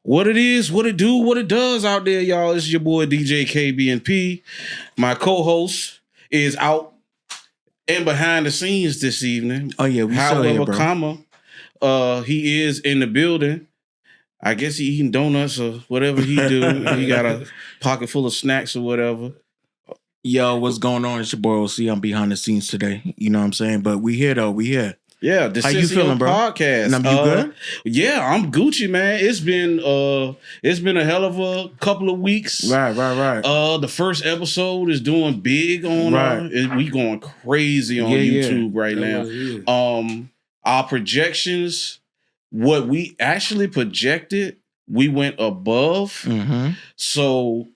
What it is, what it do, what it does out there, y'all. It's your boy DJ KB&P. My co-host is out and behind the scenes this evening. Oh yeah, we saw you, bro. He is in the building. I guess he eating donuts or whatever he do. He got a pocket full of snacks or whatever. Yo, what's going on? It's your boy OC. I'm behind the scenes today. You know what I'm saying? But we here though. We here. Yeah, Dissensio How you feeling, bro? Podcast. You good? Yeah, I'm Gucci, man. It's been a hell of a couple of weeks. Right. The first episode is doing big on we going crazy on YouTube right now. Our projections, what we actually projected, we went above. Mm-hmm. So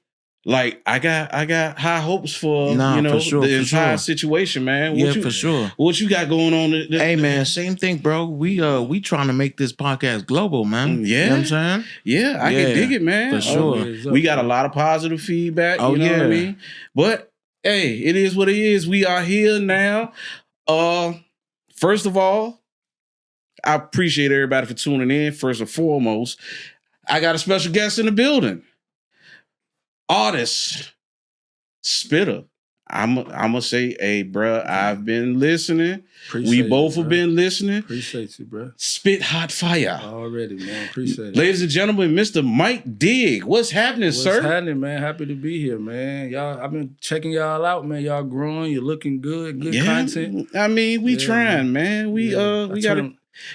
like I got high hopes for the entire situation, man. For sure. What you got going on? Hey man, same thing, bro. We trying to make this podcast global, man. Yeah, you know what I'm saying? Yeah, I can dig it, man. For sure. We got a lot of positive feedback. You know what I mean? But hey, it is what it is. We are here now. First of all, I appreciate everybody for tuning in. First and foremost, I got a special guest in the building. Artist, Spitter. I'm gonna say, hey, bro, I've been listening. We both have been listening. Appreciate you, bro. Spit hot fire. Already, man. Appreciate it. Ladies and gentlemen, Mr. Mike Dig. What's happening, sir? What's happening, man? Happy to be here, man. Y'all, I've been checking y'all out, man. Y'all growing. You're looking good. Good content. I mean, we trying, man. We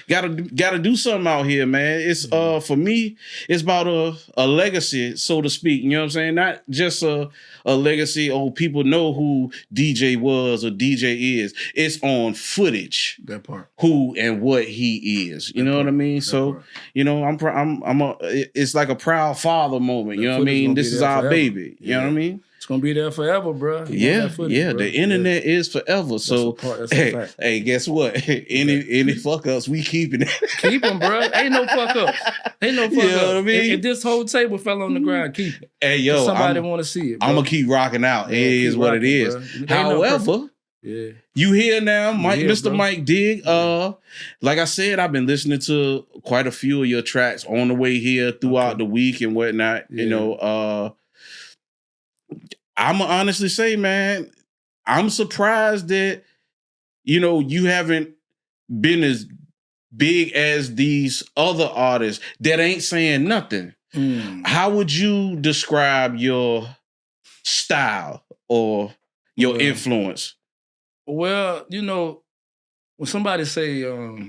gotta do something out here, man. It's for me, it's about a legacy, so to speak. You know what I'm saying? Not just a legacy. People know who DJ was or DJ is. It's on footage. That part. Who and what he is. You know what I mean? So you know, it's like a proud father moment. You know what I mean? This is our baby. You know what I mean? It's gonna be there forever, bro. Footage, bro. The internet is forever. So, hey, guess what? Any fuck ups, we keeping it. Keep them, bro. Ain't no fuck ups. You know what I mean? If this whole table fell on the ground, keep it. Hey, yo, somebody want to see it. Bro. I'm gonna keep rocking out. It is what it is. However, you here now, Mr. Mike Dig. Like I said, I've been listening to quite a few of your tracks on the way here throughout the week and whatnot. You know, I'm gonna honestly say, man, I'm surprised that, you know, you haven't been as big as these other artists that ain't saying nothing. How would you describe your style or your influence? Well, you know, when somebody say,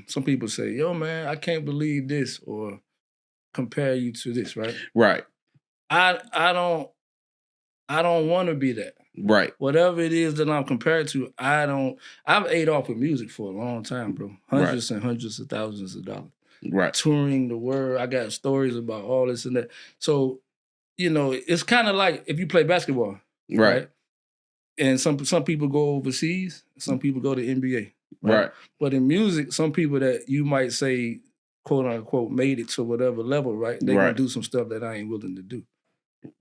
some people say, yo, man, I can't believe this or compare you to this, right? Right. I don't want to be that. Right. Whatever it is that I'm compared to, I've ate off of music for a long time, bro. Hundreds and hundreds of thousands of dollars. Right. Touring the world. I got stories about all this and that. So, you know, it's kind of like if you play basketball. Right. And some people go overseas, some people go to NBA. Right. But in music, some people that you might say, quote unquote, made it to whatever level, right? They gonna do some stuff that I ain't willing to do.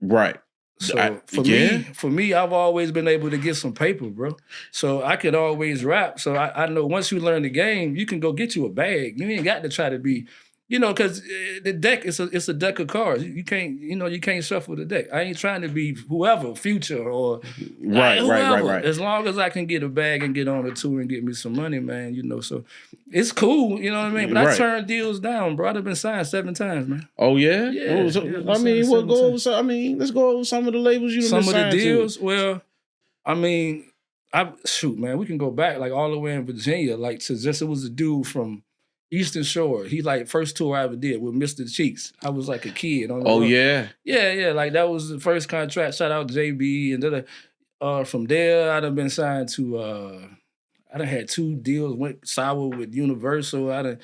Right. So for me, I've always been able to get some paper, bro. So I could always rap. So I know once you learn the game, you can go get you a bag. You ain't got to try to be, you know, because the deck it's a deck of cards. You can't shuffle the deck. I ain't trying to be whoever, Future or right. As long as I can get a bag and get on a tour and get me some money, man, you know. So it's cool, you know what I mean? But I turned deals down, bro. I've been signed 7 times, man. Oh yeah? Yeah. Let's go over some of the labels you've been signed to. Some of the deals, well, I mean, man, we can go back like all the way in Virginia, like to it was a dude from Eastern Shore. He like first tour I ever did with Mr. Cheeks. I was like a kid. On the road. Yeah. Like that was the first contract. Shout out JB and from there I done been signed to. I done had 2 deals. Went sour with Universal. Man,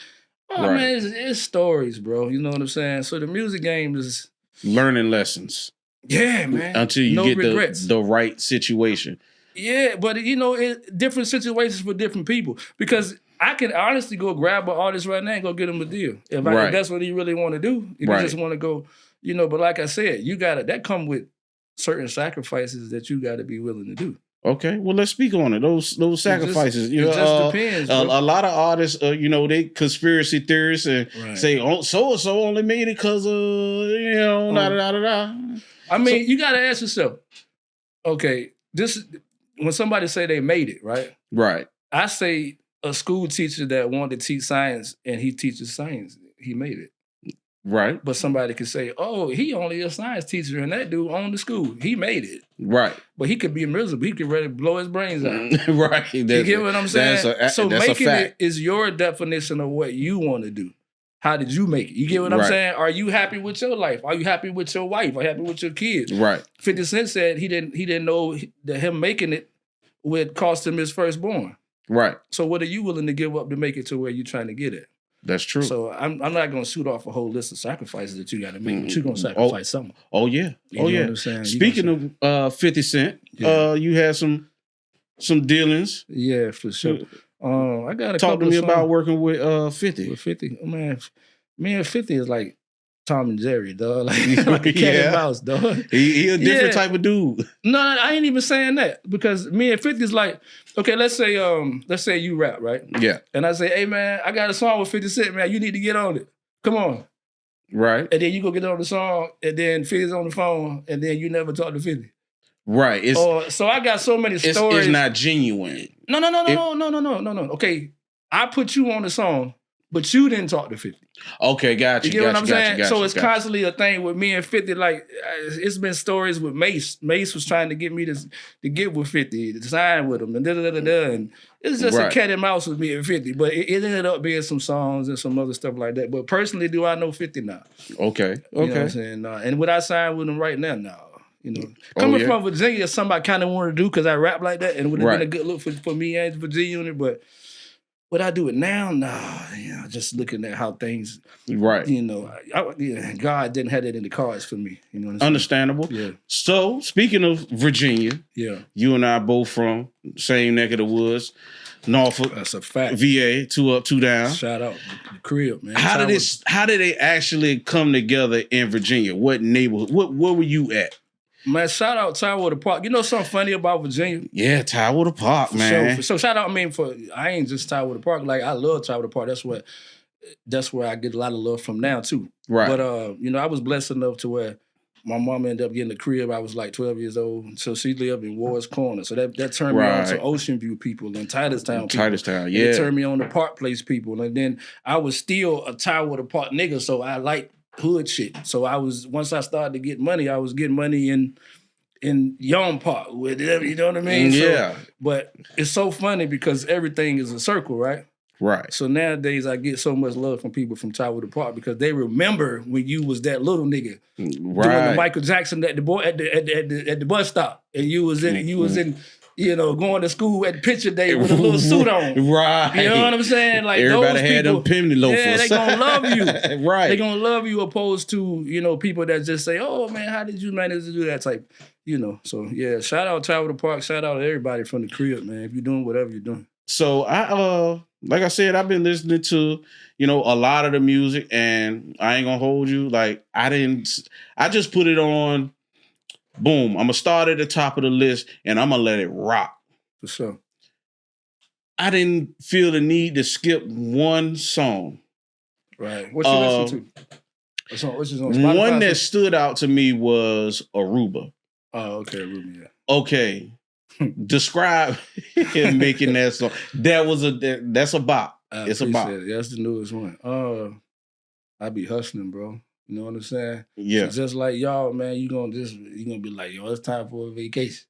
it's stories, bro. You know what I'm saying? So the music game is learning lessons. Yeah, man. Until you get the right situation. Yeah, but you know, different situations for different people because. I can honestly go grab an artist right now and go get him a deal. If that's what he really want to do. If you just want to go, you know, but like I said, that come with certain sacrifices that you got to be willing to do. Okay, well, let's speak on it. Those sacrifices. It just depends. A lot of artists, they conspiracy theorists and say, "Oh, so and so only made it because of da da da da." I mean, you got to ask yourself. Okay, when somebody say they made it, right? Right. I say a school teacher that wanted to teach science and he teaches science, he made it. Right. But somebody could say, oh, he only a science teacher and that dude owned the school. He made it. Right. But he could be miserable. He could ready to blow his brains out. Right. You get what I'm saying? So making it is your definition of what you want to do. How did you make it? You get what I'm saying? Are you happy with your life? Are you happy with your wife? Are you happy with your kids? Right. 50 Cent said he didn't know that him making it would cost him his firstborn. Right. So what are you willing to give up to make it to where you're trying to get at? That's true. So I'm not going to shoot off a whole list of sacrifices that you got to make, but you're going to sacrifice something. Oh yeah. You know what I'm saying? Speaking of 50 Cent, you had some dealings. Yeah, for sure. I got a Talk to me about working with 50. With 50, man, me and 50 is like Tom and Jerry, dog. Like a cat and mouse, dog. He a different type of dude. No, I ain't even saying that because me and 50 is like, okay, let's say you rap, right? Yeah. And I say, hey man, I got a song with 50 Cent, man. You need to get on it. Come on. Right. And then you go get on the song, and then 50's on the phone, and then you never talk to 50. Right. So I got so many stories. It's not genuine. No. Okay, I put you on the song, but you didn't talk to 50. Okay, got you. You get what I'm saying? So it's constantly a thing with me and 50. Like it's been stories with Mace. Mace was trying to get me to get with 50, to sign with him, and and it's just a cat and mouse with me and 50. But it ended up being some songs and some other stuff like that. But personally, do I know 50 now? Okay. You know what I'm saying? And would I sign with him right now? No. You know, coming from Virginia, something I kind of wanted to do because I rap like that, and it would have been a good look for me and Virginia unit. But would I do it now? Nah, just looking at how things, right? You know, God didn't have it in the cards for me. You know what I'm saying? Understandable. Yeah. So speaking of Virginia, you and I both from same neck of the woods, Norfolk. That's a fact. VA, 2 up, 2 down. Shout out the crib, man. How did they actually come together in Virginia? What neighborhood? Where were you at? Man, shout out Tidewater Park. You know something funny about Virginia? Yeah, Tidewater Park, man. So shout out, I ain't just Tidewater Park. Like, I love Tidewater Park. That's where I get a lot of love from now, too. Right. But, I was blessed enough to where my mom ended up getting a crib. I was like 12 years old. So she lived in Ward's Corner. So that turned me on to Ocean View people and Titustown people. Titustown, yeah. It turned me on to Park Place people. And then I was still a Tidewater Park nigga, so I liked hood shit. So once I started to get money, I was getting money in Young Park with it, you know what I mean? Yeah. But it's so funny because everything is a circle, right? Right. So nowadays I get so much love from people from Tidewater Park because they remember when you was that little nigga doing the Michael Jackson at the bus stop, and you was in going to school at picture day with a little suit on. Right. You know what I'm saying? Like everybody those had people, them penny loafers. Yeah, they gonna love you. Right. They gonna love you opposed to, people that just say, oh man, how did you manage to do that type? So yeah, shout out Tidewater Park, shout out to everybody from the crib, man, if you're doing whatever you're doing. So like I said, I've been listening to, a lot of the music, and I ain't gonna hold you. Like I just put it on, boom, I'm gonna start at the top of the list and I'm gonna let it rock. For sure. I didn't feel the need to skip one song. Right. What you listen to? Which is on Spotify? One that stood out to me was Aruba. Oh, okay, Aruba, yeah. Okay. Describe him making that song. That's a bop. It's a bop. That's the newest one. I be hustling, bro. You know what I'm saying? Yeah. So just like y'all, man, you gonna be like, yo, it's time for a vacation.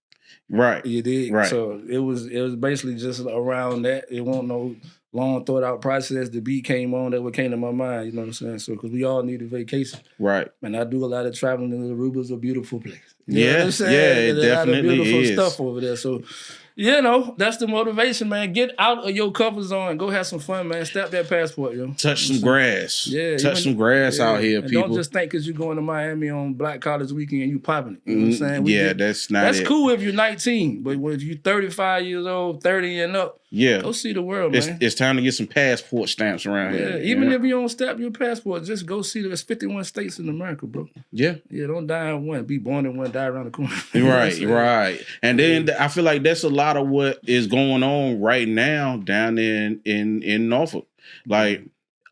Right. You did. Right. So it was basically just around that. It wasn't no long thought out process. The beat came on, that what came to my mind. You know what I'm saying? So because we all need a vacation. Right. And I do a lot of traveling, and Aruba's a beautiful place. You know what I'm saying? Yeah, it definitely a lot of beautiful is. stuff over there. So, You know, that's the motivation, man. Get out of your comfort zone and go have some fun, man. Stamp that passport, yo. Touch some grass. Yeah. Touch some grass out here, and people. don't just think because you're going to Miami on Black College Weekend and you popping it. You know what I'm saying? That's not That's it. cool if you're 19, but if you're 35 years old, 30 and up, go see the world, man. It's time to get some passport stamps around here. Even if you don't stamp your passport, just go see there's 51 states in America, bro. Yeah. Yeah, don't die in one. Be born in one, die around the corner. Right. And then I feel like that's a lot of what is going on right now down in Norfolk. Like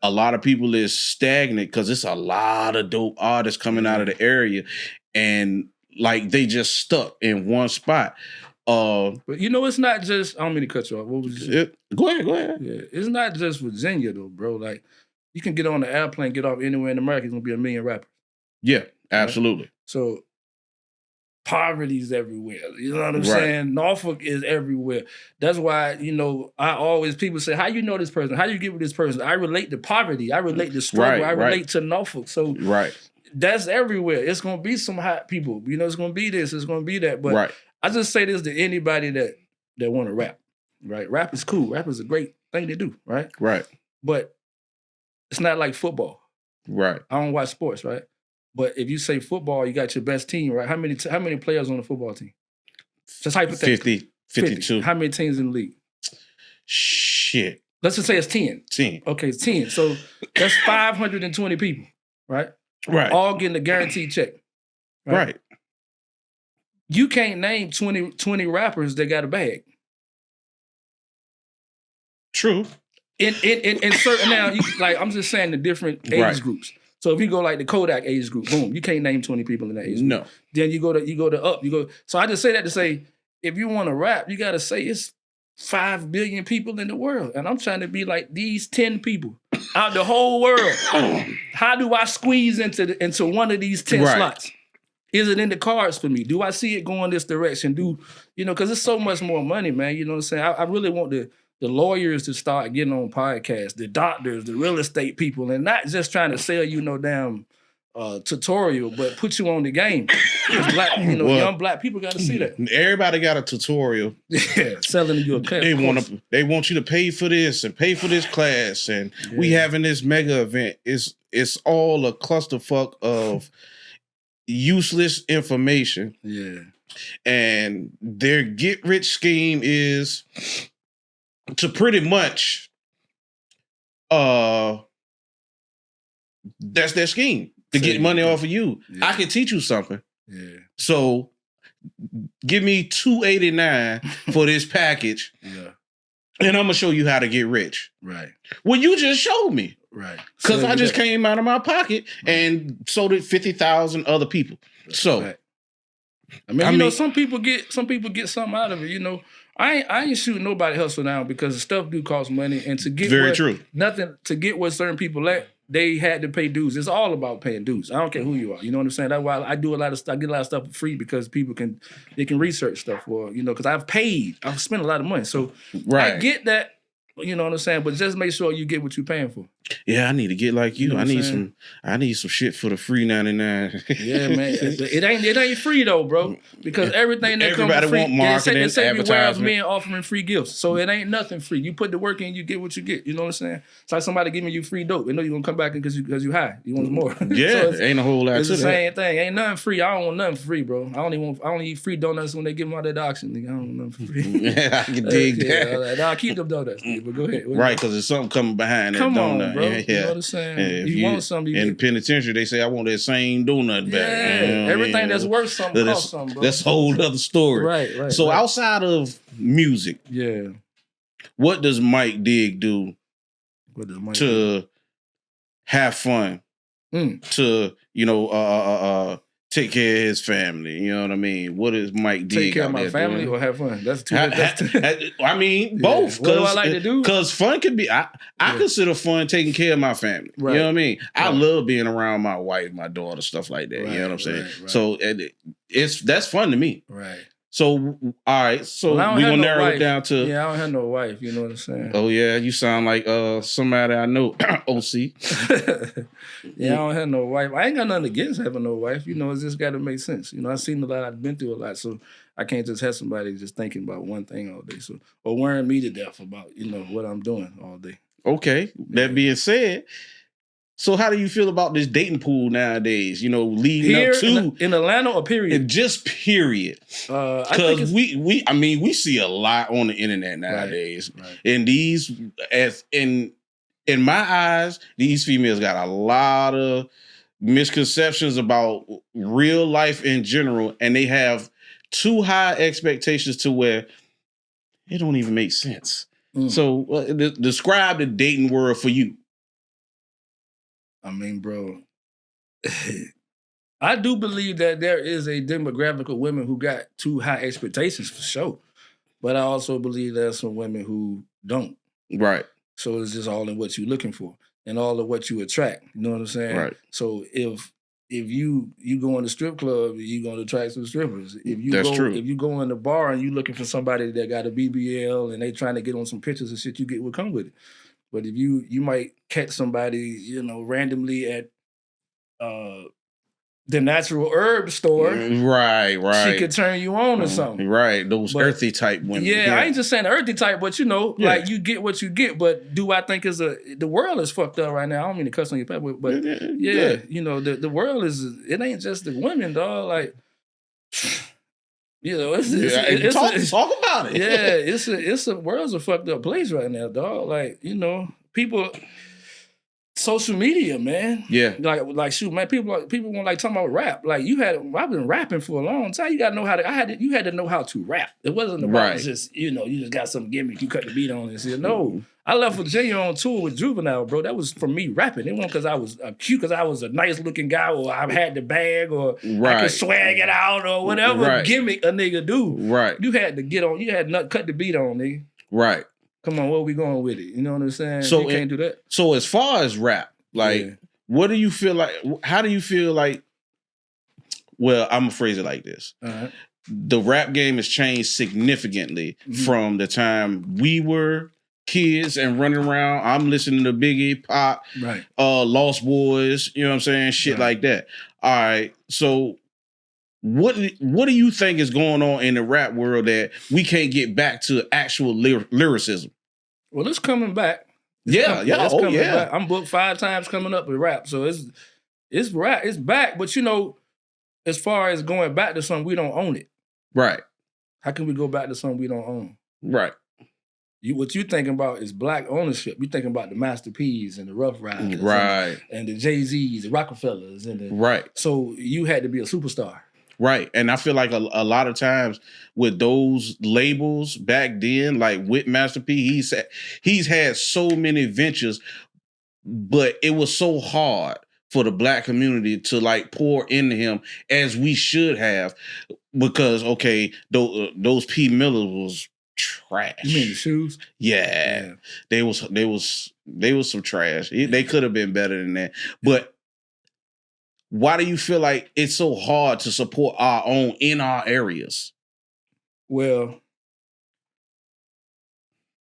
a lot of people is stagnant because it's a lot of dope artists coming out of the area, and like they just stuck in one spot. But you know, it's not just. I don't mean to cut you off. What was you saying? Go ahead. Yeah, it's not just Virginia though, bro. Like you can get on the airplane, get off anywhere in America. It's gonna be 1 million rappers. Yeah, absolutely. Right? So poverty's everywhere. You know what I'm saying? Norfolk is everywhere. That's why, you know, people say, how you know this person? How you get with this person? I relate to poverty. I relate to struggle. I relate to Norfolk. So that's everywhere. It's going to be some hot people. You know, it's going to be this. It's going to be that. But I just say this to anybody that want to rap, right? Rap is cool. Rap is a great thing to do, right? Right. But it's not like football. Right. I don't watch sports, right? But if you say football, you got your best team, right? How many players on the football team? Just hypothetically. 52. How many teams in the league? Shit. Let's just say it's 10. 10. Okay, it's 10. So that's 520 people, right? Right. All getting a guaranteed check. Right. You can't name 20 rappers that got a bag. True. In certain now, like I'm just saying the different age groups. So if you go like the Kodak age group, boom, you can't name 20 people in that age group. No. Then you go to up. So I just say that to say, if you want to rap, you got to say it's 5 billion people in the world. And I'm trying to be like these 10 people out the whole world. How do I squeeze into one of these 10 slots? Is it in the cards for me? Do I see it going this direction? Because it's so much more money, man. You know what I'm saying? I really want the lawyers to start getting on podcasts, the doctors, the real estate people, and not just trying to sell you no damn tutorial, but put you on the game. Because young black people got to see that. Everybody got a tutorial. Yeah, selling you a class. They want you to pay for this and pay for this class, and we having this mega event. It's all a clusterfuck of useless information. Yeah, and their get rich scheme is to pretty much, that's their scheme, to get money off of you. Yeah. I can teach you something. Yeah. So give me $289 for this package. Yeah. And I'm gonna show you how to get rich. Right. Well, you just showed me. Right. Because I just came out of my pocket and sold it 50,000 other people. So I mean, some people get something out of it, you know. I ain't shooting nobody hustle down because the stuff do cost money, and to get to get where certain people at, they had to pay dues. It's all about paying dues. I don't care who you are. You know what I'm saying? That's why I do a lot of stuff. I get a lot of stuff for free because people can research stuff, or because I've spent a lot of money. So I get that. You know what I'm saying? But just make sure you get what you're paying for. Yeah, I need to get like you. I need some shit for the free 99. Yeah, man. It ain't free though, bro. Because everything that comes free, want marketing, they say advertisement. men offering free gifts. So it ain't nothing free. You put the work in, you get what you get. You know what I'm saying? It's like somebody giving you free dope. They know you're gonna come back because you high. You want more. Yeah, so ain't a whole lot to that. It's the same thing. Ain't nothing free. I don't want nothing free, bro. I only eat free donuts when they give them out at the auction. Nigga. I don't want nothing free. Yeah, I can dig that. I'll keep them donuts, but go ahead. Right, because there's something coming behind that donut. Come on, bro. Yeah. You know what I'm saying? You want something. In the penitentiary, they say, I want that same donut back. Yeah, you know everything that's worth something costs something, bro. That's a whole other story. Right. So outside of music, what does Mike Dig do to have fun? To, take care of his family. You know what I mean? What is Mike Dig? Take care of my family or have fun? That's two. I mean, both. What do I like to do? Because fun can be, I consider fun taking care of my family. Right. You know what I mean? I love being around my wife, my daughter, stuff like that. You know what I'm saying? Right. So that's fun to me. Right. So, all right. So we're going to narrow it down to... Yeah, I don't have no wife. You know what I'm saying? Oh, yeah. You sound like somebody I know. OC. Yeah, I don't have no wife. I ain't got nothing against having no wife. You know, it's just got to make sense. You know, I've seen a lot. I've been through a lot. So I can't just have somebody just thinking about one thing all day. So, or worrying me to death about, you know, what I'm doing all day. Okay. That being said... So how do you feel about this dating pool nowadays? You know, leading here, up to in Atlanta or period? Just period. Because we see a lot on the internet nowadays, right. And these, as in my eyes, these females got a lot of misconceptions about real life in general, and they have too high expectations to where it don't even make sense. So describe the dating world for you. I mean, bro, I do believe that there is a demographic of women who got too high expectations for sure. But I also believe there's some women who don't. Right. So it's just all in what you're looking for and all of what you attract. You know what I'm saying? Right. So if you go in the strip club, you're going to attract some strippers. That's true. If you go in the bar and you're looking for somebody that got a BBL and they trying to get on some pictures and shit, you get what come with it. But if you might catch somebody, you know, randomly at the natural herb store, right, she could turn you on or something, right? Those earthy type women. Yeah, I ain't just saying earthy type, but you know, like you get what you get. But do I think the world is fucked up right now? I don't mean to cuss on your pepper, but you know, the world is. It ain't just the women, dog. Like. You know, talk about it. Yeah, it's a world's a fucked up place right now, dog. Like, you know, people, social media, man. Yeah, like shoot, man. People want like talking about rap. Like I've been rapping for a long time. You got to know how to. You had to know how to rap. It wasn't about just you know you just got some gimmick. You cut the beat on and said no. I left Virginia on tour with Juvenile, bro. That was from me rapping. It wasn't because I was cute, because I was a nice looking guy, or I had the bag, or I could swag it out, or whatever gimmick a nigga do. Right. You had to get on. You had to cut the beat on, nigga. Right. Come on, where we going with it? You know what I'm saying? So you can't do that. So as far as rap, like, what do you feel like? How do you feel like? Well, I'm gonna phrase it like this. Right. The rap game has changed significantly from the time we were kids and running around. I'm listening to Biggie, Pop, Lost Boys, you know what I'm saying? Shit like that. All right. So what do you think is going on in the rap world that we can't get back to actual lyricism? Well, it's coming back. Back. I'm booked 5 times coming up with rap. So it's rap. It's back. But you know, as far as going back to something, we don't own it. Right. How can we go back to something we don't own? Right. What you thinking about is black ownership. You thinking about the Master P's and the Rough Riders, and the Jay-Z's, the Rockefellers, and the So you had to be a superstar, right? And I feel like a lot of times with those labels back then, like with Master P, he's had so many ventures, but it was so hard for the black community to like pour into him as we should have, because those P Millers was trash. You mean the shoes? Yeah. They was some trash. They could have been better than that. But why do you feel like it's so hard to support our own in our areas? Well,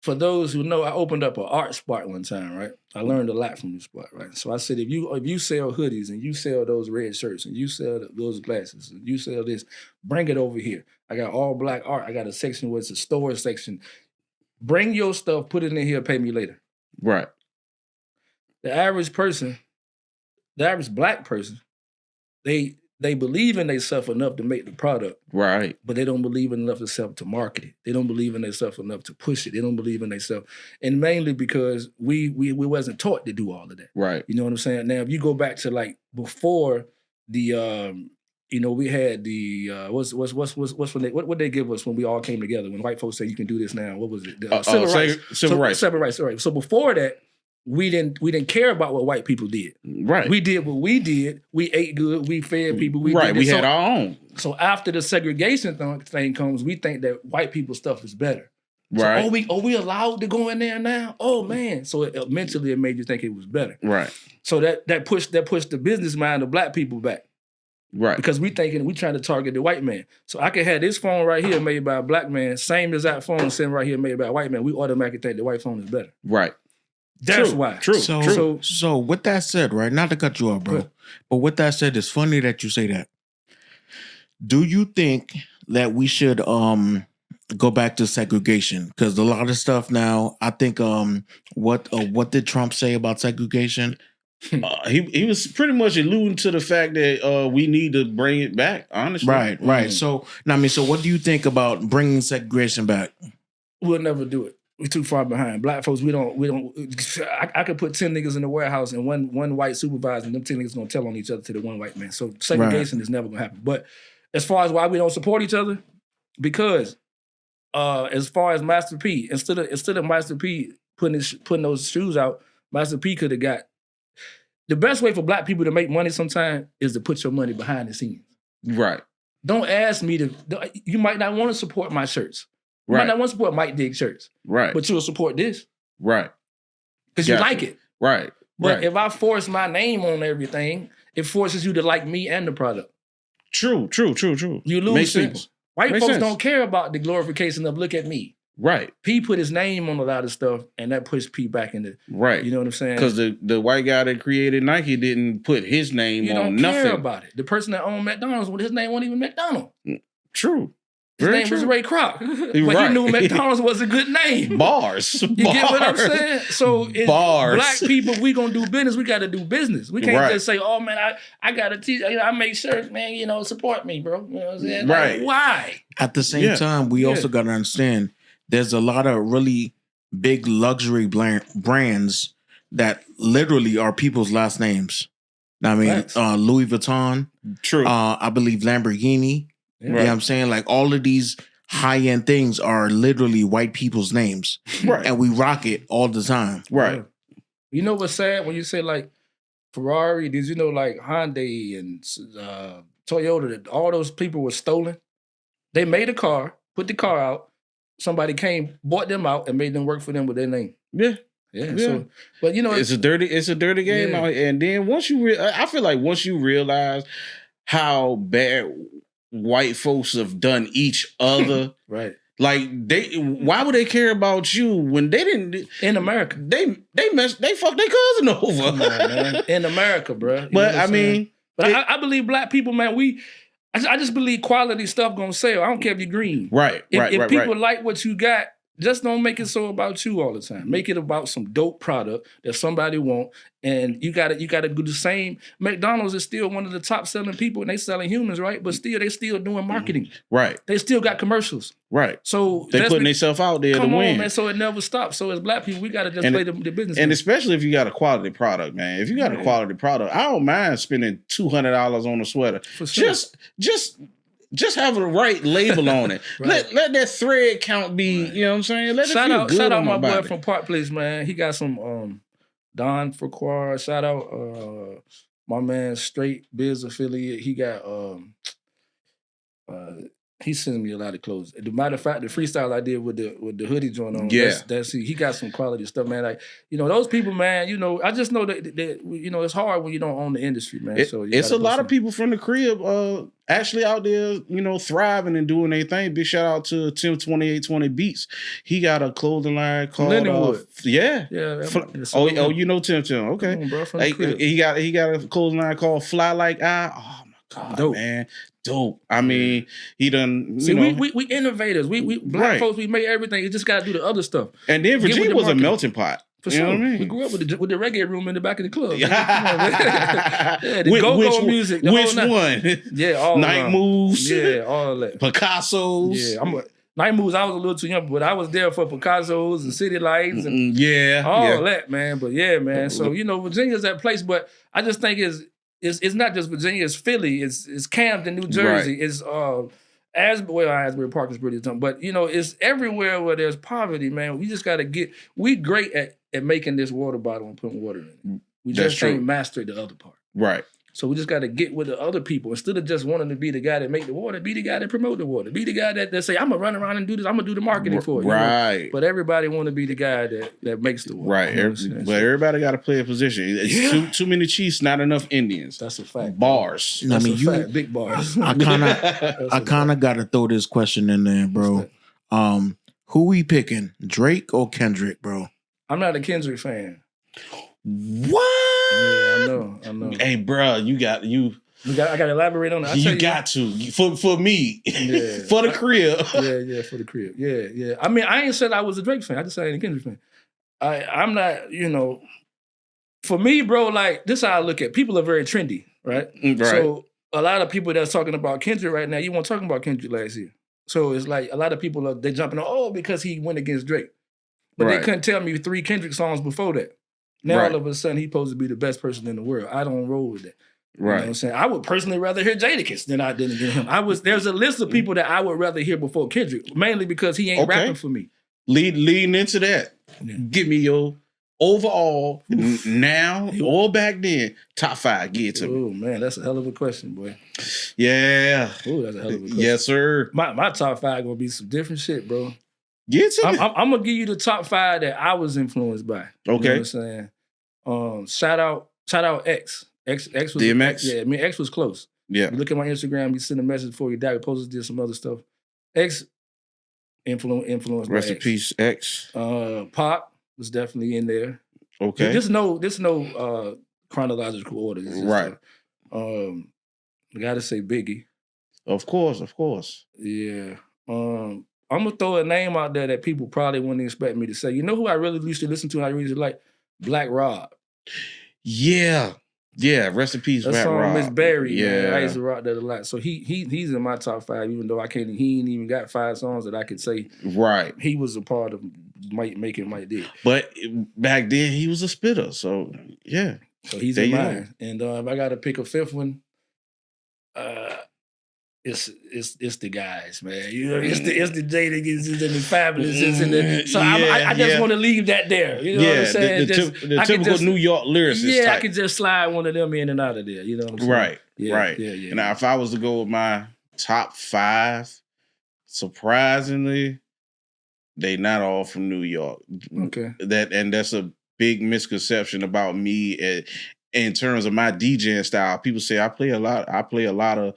for those who know, I opened up an art spot one time, right? I learned a lot from this spot, right? So I said, if you sell hoodies and you sell those red shirts and you sell those glasses and you sell this, bring it over here. I got all black art. I got a section where it's a store section. Bring your stuff, put it in here, pay me later. Right. The average person, the average black person, they believe in themselves enough to make the product. Right. But they don't believe in enough themselves to market it. They don't believe in themselves enough to push it. They don't believe in themselves. And mainly because we wasn't taught to do all of that. Right. You know what I'm saying? Now, if you go back to like before the we had the what they give us when we all came together, when white folks say you can do this now. What was it? Civil rights. Civil rights. All right. So before that, we didn't care about what white people did. Right. We did what we did. We ate good. We fed people. We had our own. So after the segregation thing comes, we think that white people's stuff is better. Right. So, are we allowed to go in there now? Oh man. So mentally it made you think it was better. Right. So that pushed the business mind of black people back. Right. Because we trying to target the white man. So I can have this phone right here made by a black man, same exact phone sitting right here made by a white man. We automatically think the white phone is better. Right. That's why. True. So with that said, right, not to cut you off, bro, but with that said, it's funny that you say that. Do you think that we should go back to segregation? Because a lot of stuff now, I think what did Trump say about segregation? He was pretty much alluding to the fact that we need to bring it back, honestly. Right. So what do you think about bringing segregation back? We'll never do it. We're too far behind. Black folks, we don't. I could put 10 niggas in the warehouse and one white supervisor, and them 10 niggas gonna tell on each other to the one white man. So segregation is never gonna happen. But as far as why we don't support each other, because as far as Master P, instead of Master P putting those shoes out, Master P could have got. The best way for black people to make money sometimes is to put your money behind the scenes. Right. Don't ask me to. You might not want to support my shirts. You might not want to support Mike Diggs shirts. Right. But you'll support this. Right. Because you like it. Right. But if I force my name on everything, it forces you to like me and the product. True. You lose people. White folks don't care about the glorification of look at me. Right. P put his name on a lot of stuff, and that pushed P back into. Right. You know what I'm saying? Because the white guy that created Nike didn't put his name on nothing. You don't care about it. The person that owned McDonald's, his name wasn't even McDonald. True. His name was Ray Kroc. But he knew McDonald's was a good name. Bars. You get what I'm saying? So black people, we gonna do business, we gotta do business. We can't just say, oh man, I gotta teach, I make shirts, man, support me, bro. You know what I'm saying? Right. Like, why? At the same time, we also gotta understand there's a lot of really big luxury brands that literally are people's last names. I mean, Louis Vuitton. True. I believe Lamborghini. You know what I'm saying? Like all of these high-end things are literally white people's names. Right. And we rock it all the time. Right. You know what's sad when you say like Ferrari, did you know like Hyundai and Toyota, that all those people were stolen? They made a car, put the car out, somebody came, bought them out, and made them work for them with their name. Yeah. So, but you know, it's a dirty game out here. And then once you I feel like once you realize how bad white folks have done each other, right? Like why would they care about you when they didn't in America? They fucked their cousin over. Come on, man. In America, bro. But I mean, I believe black people, man. I just believe quality stuff gonna sell. I don't care if you're green. Right. If people like what you got, just don't make it so about you all the time. Make it about some dope product that somebody want, and you gotta do the same. McDonald's is still one of the top selling people, and they selling humans, right? But still, they still doing marketing. Right. They still got commercials. Right. So they putting themselves out there to win. Come on, man. So it never stops. So as black people, we gotta just play the business. And especially if you got a quality product, man. If you got a quality product, I don't mind spending $200 on a sweater. For sure. Just have the right label on it. Right. Let that thread count be, you know what I'm saying? Let it feel good. Shout out my boy from Park Place, man. He got some Don Frequar. Shout out my man Straight Biz affiliate. He got he sends me a lot of clothes. As a matter of fact, the freestyle I did with the hoodie joint on, that's he got some quality stuff, man. Like, those people, man, I just know that it's hard when you don't own the industry, man. It's a lot of people from the crib actually out there, thriving and doing their thing. Big shout out to Tim 2820 Beats. He got a clothing line called Lindenwood. You know Tim. Okay. On, bro, from the crib. He got a clothing line called Fly Like I. Oh my God, dope. Man. Dope. I mean, he done. We innovators. We black folks. We make everything. You just got to do the other stuff. And then Virginia was a melting pot. For sure. What I mean? We grew up with the reggae room in the back of the club. The go-go music. Which one? Yeah, all Night Moves. Yeah, all that. Picasso's. Yeah, Night Moves. I was a little too young, but I was there for Picasso's and City Lights and all that, man. But yeah, man. So Virginia's that place, but I just think it's not just Virginia, it's Philly, it's Camden, New Jersey, it's Asbury Park is pretty tough, but it's everywhere where there's poverty, man. We just gotta we great at making this water bottle and putting water in it. We just can't master the other part. Right. So we just got to get with the other people instead of just wanting to be the guy that make the water, be the guy that promote the water, be the guy that say, I'm gonna run around and do this, I'm gonna do the marketing for it. Right. You know? But everybody want to be the guy that makes the water. Right. But everybody got to play a position. It's too many Chiefs, not enough Indians. That's a fact. Bars. That's a fact. Big bars. I kind of got to throw this question in there, bro. Who we picking, Drake or Kendrick, bro? I'm not a Kendrick fan. What? Yeah, I know. Hey, bro, I got to elaborate on that. You got to for me, for the crib. Yeah, for the crib. Yeah. I mean, I ain't said I was a Drake fan. I just said I ain't a Kendrick fan. I'm not. For me, bro, like this, is how I look at people are very trendy, right? Right. So a lot of people that's talking about Kendrick right now, you weren't talking about Kendrick last year. So it's like a lot of people they jumping on, because he went against Drake. But they couldn't tell me 3 Kendrick songs before that. Now all of a sudden he's supposed to be the best person in the world. I don't roll with that. You know what I'm saying? I would personally rather hear Jadakiss than I didn't get him. There's a list of people that I would rather hear before Kendrick, mainly because he ain't rapping for me. Leading into that, give me your overall now or back then top 5. Get it to me. Oh man, that's a hell of a question, boy. Yeah. Oh, that's a hell of a question. Yes, sir. My top 5 gonna be some different shit, bro. Get to me. I'm gonna give you the top 5 that I was influenced by. Okay. You know what I'm saying? Shout out X. X was DMX? Yeah, I mean X was close. Yeah. You look at my Instagram, you send a message before you die, we posted did some other stuff. X influenced Rest by in peace, X. Pop was definitely in there. Okay. There's no chronological order. Right. I gotta say Biggie. Of course. Yeah. I'm gonna throw a name out there that people probably wouldn't expect me to say. You know who I really used to listen to and I really like? Black Rob. Yeah. Rest in peace, Black Rob. Miss Berry. Yeah. Man, I used to rock that a lot. So he's in my top 5, even though he ain't even got 5 songs that I could say. Right. He was a part of making Mike Dick. But back then he was a spitter. So yeah. So he's in mine. And if I gotta pick a 5th one, it's the guys, man. You know, it's the Jadakiss and the Fabulous. So I just want to leave that there. You know what I'm saying? The typical New York lyricist. Yeah, type. I could just slide one of them in and out of there. You know what I'm saying? Right. Yeah. And now if I was to go with my top 5, surprisingly, they not all from New York. Okay. That's a big misconception about me in terms of my DJing style. People say I play a lot of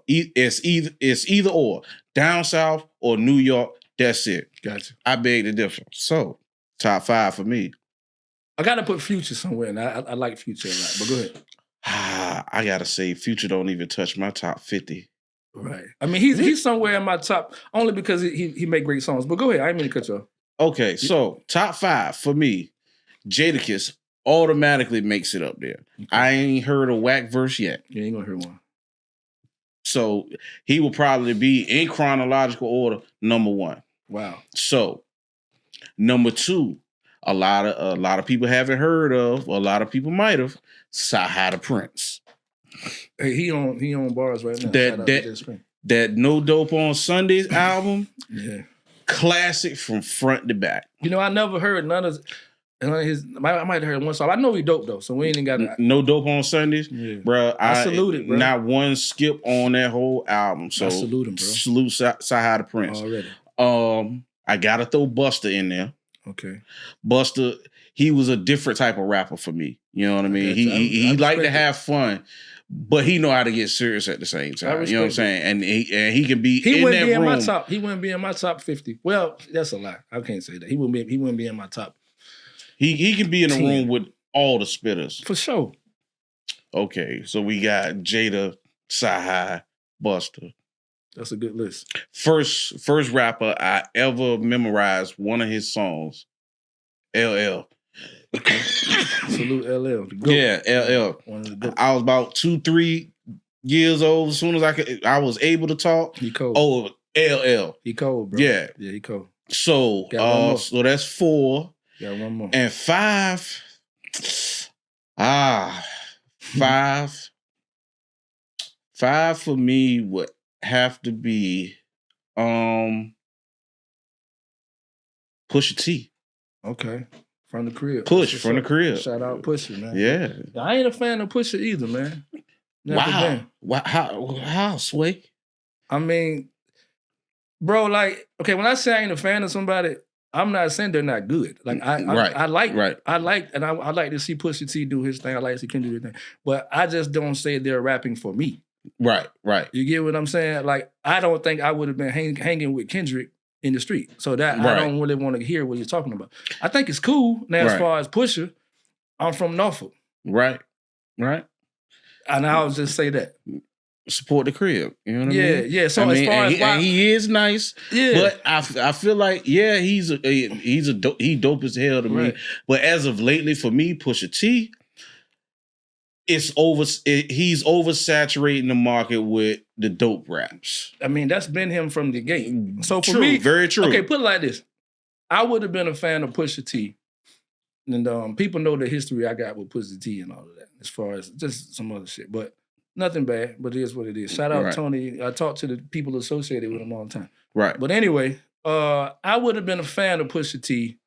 it's either or down south or New York. That's it. Gotcha. I beg the difference. So top 5 for me. I gotta put Future somewhere, and I like Future a lot. But go ahead. I gotta say Future don't even touch my top 50. Right. I mean he's somewhere in my top only because he make great songs. But go ahead. I didn't mean to cut you off. Okay, so top 5 for me, Jadakiss automatically makes it up there. Okay. I ain't heard a whack verse yet. You ain't gonna hear one. So he will probably be in chronological order number 1. Wow. So number 2, a lot of people haven't heard of, or a lot of people might have, Sahai the Prince. Hey, he on bars right now. That No Dope on Sundays album. Yeah. Classic from front to back. You know, I never heard none of his. I might have heard one song. I know he dope though, so we ain't even got No Dope on Sundays, bro. I salute it, bro. Not one skip on that whole album. So I salute him, bro. Salute Sahai the Prince. Already. I gotta throw Busta in there. Okay. Busta, he was a different type of rapper for me. You know what I mean? He liked to have fun, but he know how to get serious at the same time. You know what I'm saying? And he can be in that room. He wouldn't be in my top 50. Well, that's a lie. I can't say that. He wouldn't be in my top. He can be in a 10. room with all the spitters. For sure. Okay, so we got Jada, Sahai, Busta. That's a good list. First rapper I ever memorized one of his songs, LL. Salute LL. Yeah, LL. I was about 2-3 years old. As soon as I was able to talk. He cold. Oh, LL. He cold, bro. Yeah. Yeah, he cold. So so that's 4. Got one more. And 5. 5. 5 for me would have to be Pusha T. Okay. From the crib. Push from the crib. Shout out Pusha, man. Yeah. I ain't a fan of Pusha either, man. Never been. How, Sway? I mean, bro, like, okay, when I say I ain't a fan of somebody, I'm not saying they're not good. Like I like to see Pusha T do his thing. I like to see Kendrick do his thing. But I just don't say they're rapping for me. Right. You get what I'm saying? Like, I don't think I would have been hanging with Kendrick in the street. So that I don't really want to hear what you're talking about. I think it's cool. Now, as far as Pusha, I'm from Norfolk. Right. And I'll just say that. Support the crib. You know what I mean? Yeah. So as far as he is nice. Yeah. But I feel like, he dope as hell to me. But as of lately, for me, Pusha T, he's oversaturating the market with the dope raps. I mean, that's been him from the gate. So for true, me, very true. Okay, put it like this. I would have been a fan of Pusha T. And people know the history I got with Pusha T and all of that, as far as just some other shit. But nothing bad, but it is what it is. Shout out Tony. I talk to the people associated with him all the time. Right. But anyway, I would have been a fan of Pusha T.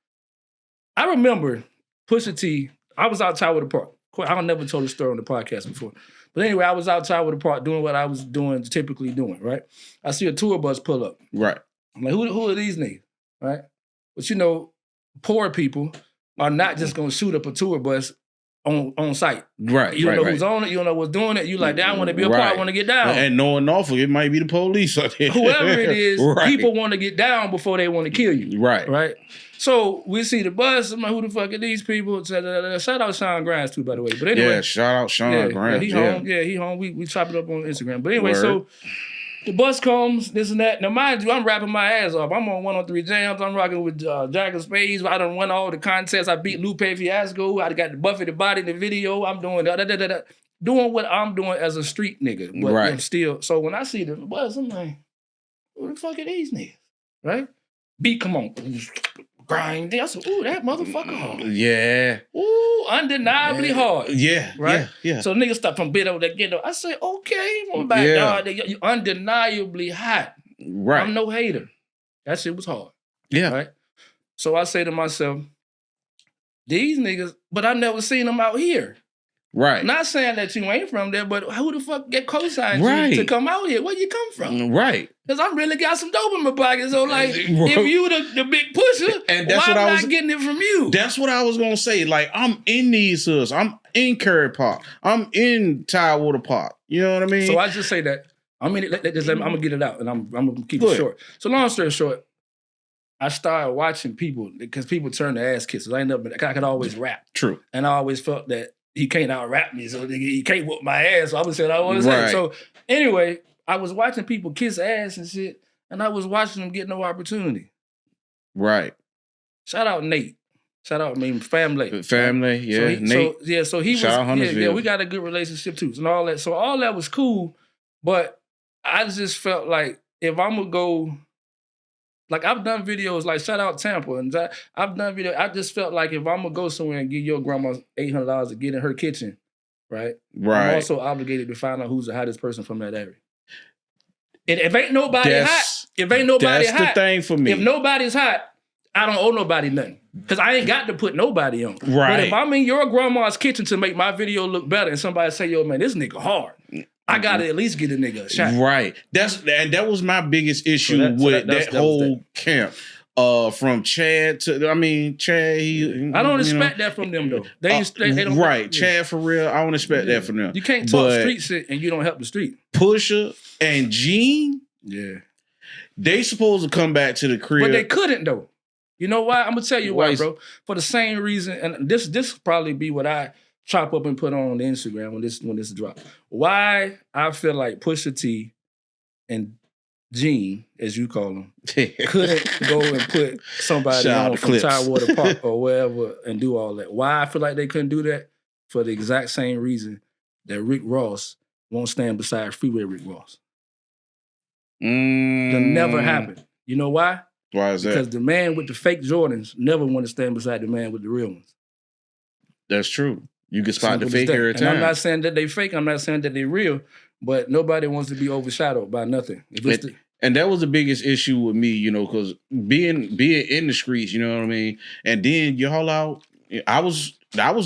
I remember Pusha T, I was outside with the park. I've never told a story on the podcast before. But anyway, I was outside with the park doing what I was typically doing, right? I see a tour bus pull up. Right. I'm like, who are these niggas, right? But poor people are not just going to shoot up a tour bus on site. Right. You don't know who's on it. You don't know what's doing it. You like, I want to be a part. I want to get down. And knowing Norfolk, it might be the police. Whoever it is, people want to get down before they want to kill you. Right. So we see the bus. I'm like, who the fuck are these people? Shout out Sean Grimes too, by the way. But anyway, shout out Sean Grimes. He home. Yeah, he home. We chop it up on Instagram. But anyway, so the bus comes, this and that. Now, mind you, I'm rapping my ass off. I'm on 103 Jams. I'm rocking with Jack of Spades. I done won all the contests. I beat Lupe Fiasco. I got the Buffy the Body in the video. I'm doing doing what I'm doing as a street nigga. But I'm still. So when I see the bus, I'm like, who the fuck are these niggas? Right? Beat, come on. Grind. I said, ooh, that motherfucker hard. Yeah. Ooh, undeniably hard. Yeah. Right? Yeah. So niggas start from bit over there, get I say, okay, I'm back, dog. You undeniably hot. Right. I'm no hater. That shit was hard. Yeah. Right? So I say to myself, these niggas, but I never seen them out here. Right. Not saying that you ain't from there, but who the fuck get co-signed you to come out here? Where you come from? Right. Because I really got some dope in my pocket. So like, if you the big pusher, and that's why I'm not getting it from you? That's what I was going to say. Like, I'm in these hoods. I'm in Curry Park. I'm in Tidewater Park. You know what I mean? So I just say that. I mean, I'm going to get it out, and I'm going to keep it short. So long story short, I started watching people, because people turn their ass kisses. I could always rap. True. And I always felt that he can't out-rap me, so he can't whoop my ass. So I was saying I want to say. So anyway, I was watching people kiss ass and shit, and I was watching them get no opportunity. Right. Shout out Nate. Shout out, family. Family, yeah. Nate. So he Shout was, we got a good relationship too. And all that. So all that was cool, but I just felt like if I'm gonna go, like I've done videos, like shout out Tampa, and I've done videos. I just felt like if I'm gonna go somewhere and give your grandma $800 to get in her kitchen, right? I'm also obligated to find out who's the hottest person from that area. And if ain't nobody hot, that's the thing for me. If nobody's hot, I don't owe nobody nothing. Because I ain't got to put nobody on. Right. But if I'm in your grandma's kitchen to make my video look better and somebody say, yo, man, this nigga hard, I got to at least get a nigga a shot. Right. That was my biggest issue with that whole camp. From Chad to, Chad, I don't expect that from them, though. They don't. Right. Chad, for real, I don't expect that from them. You can't talk street shit and you don't help the street. Pusha and Gene, they supposed to come back to the crib. But they couldn't, though. You know why? I'm going to tell you why, bro. For the same reason, and this will probably be what I chop up and put on the Instagram when this drop. Why I feel like Pusha T and Gene, as you call him, couldn't go and put somebody on from Tidewater Park or wherever and do all that. Why I feel like they couldn't do that? For the exact same reason that Rick Ross won't stand beside Freeway Rick Ross. It'll never happen. You know why? Why is that? Because the man with the fake Jordans never want to stand beside the man with the real ones. That's true. You can spot the fake every time. And I'm not saying that they fake. I'm not saying that they real. But nobody wants to be overshadowed by nothing. And that was the biggest issue with me, because being in the streets, you know what I mean? And then you haul out I was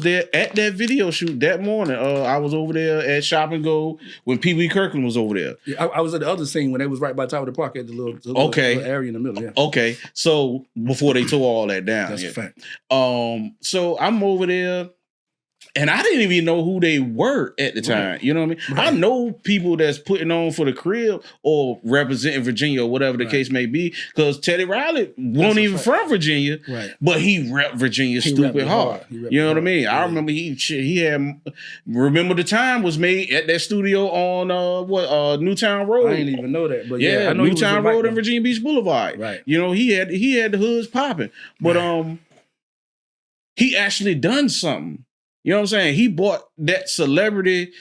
there at that video shoot that morning. I was over there at Shop and Go when Pee Wee Kirkland was over there. Yeah, I was at the other scene when they was right by top of the park at the little area in the middle. Yeah. Okay, so before they tore all that down. That's a fact. So I'm over there. And I didn't even know who they were at the time. Right. You know what I mean? Right. I know people that's putting on for the crib or representing Virginia or whatever the case may be. Because Teddy Riley wasn't even from Virginia, but he rep Virginia stupid hard. You know what I mean? I remember he had Remember the Time was made at that studio on Newtown Road. I didn't even know that, but I know Newtown Road and Virginia Beach Boulevard. Right. You know, he had the hoods popping, but he actually done something. You know what I'm saying? He brought that celebrity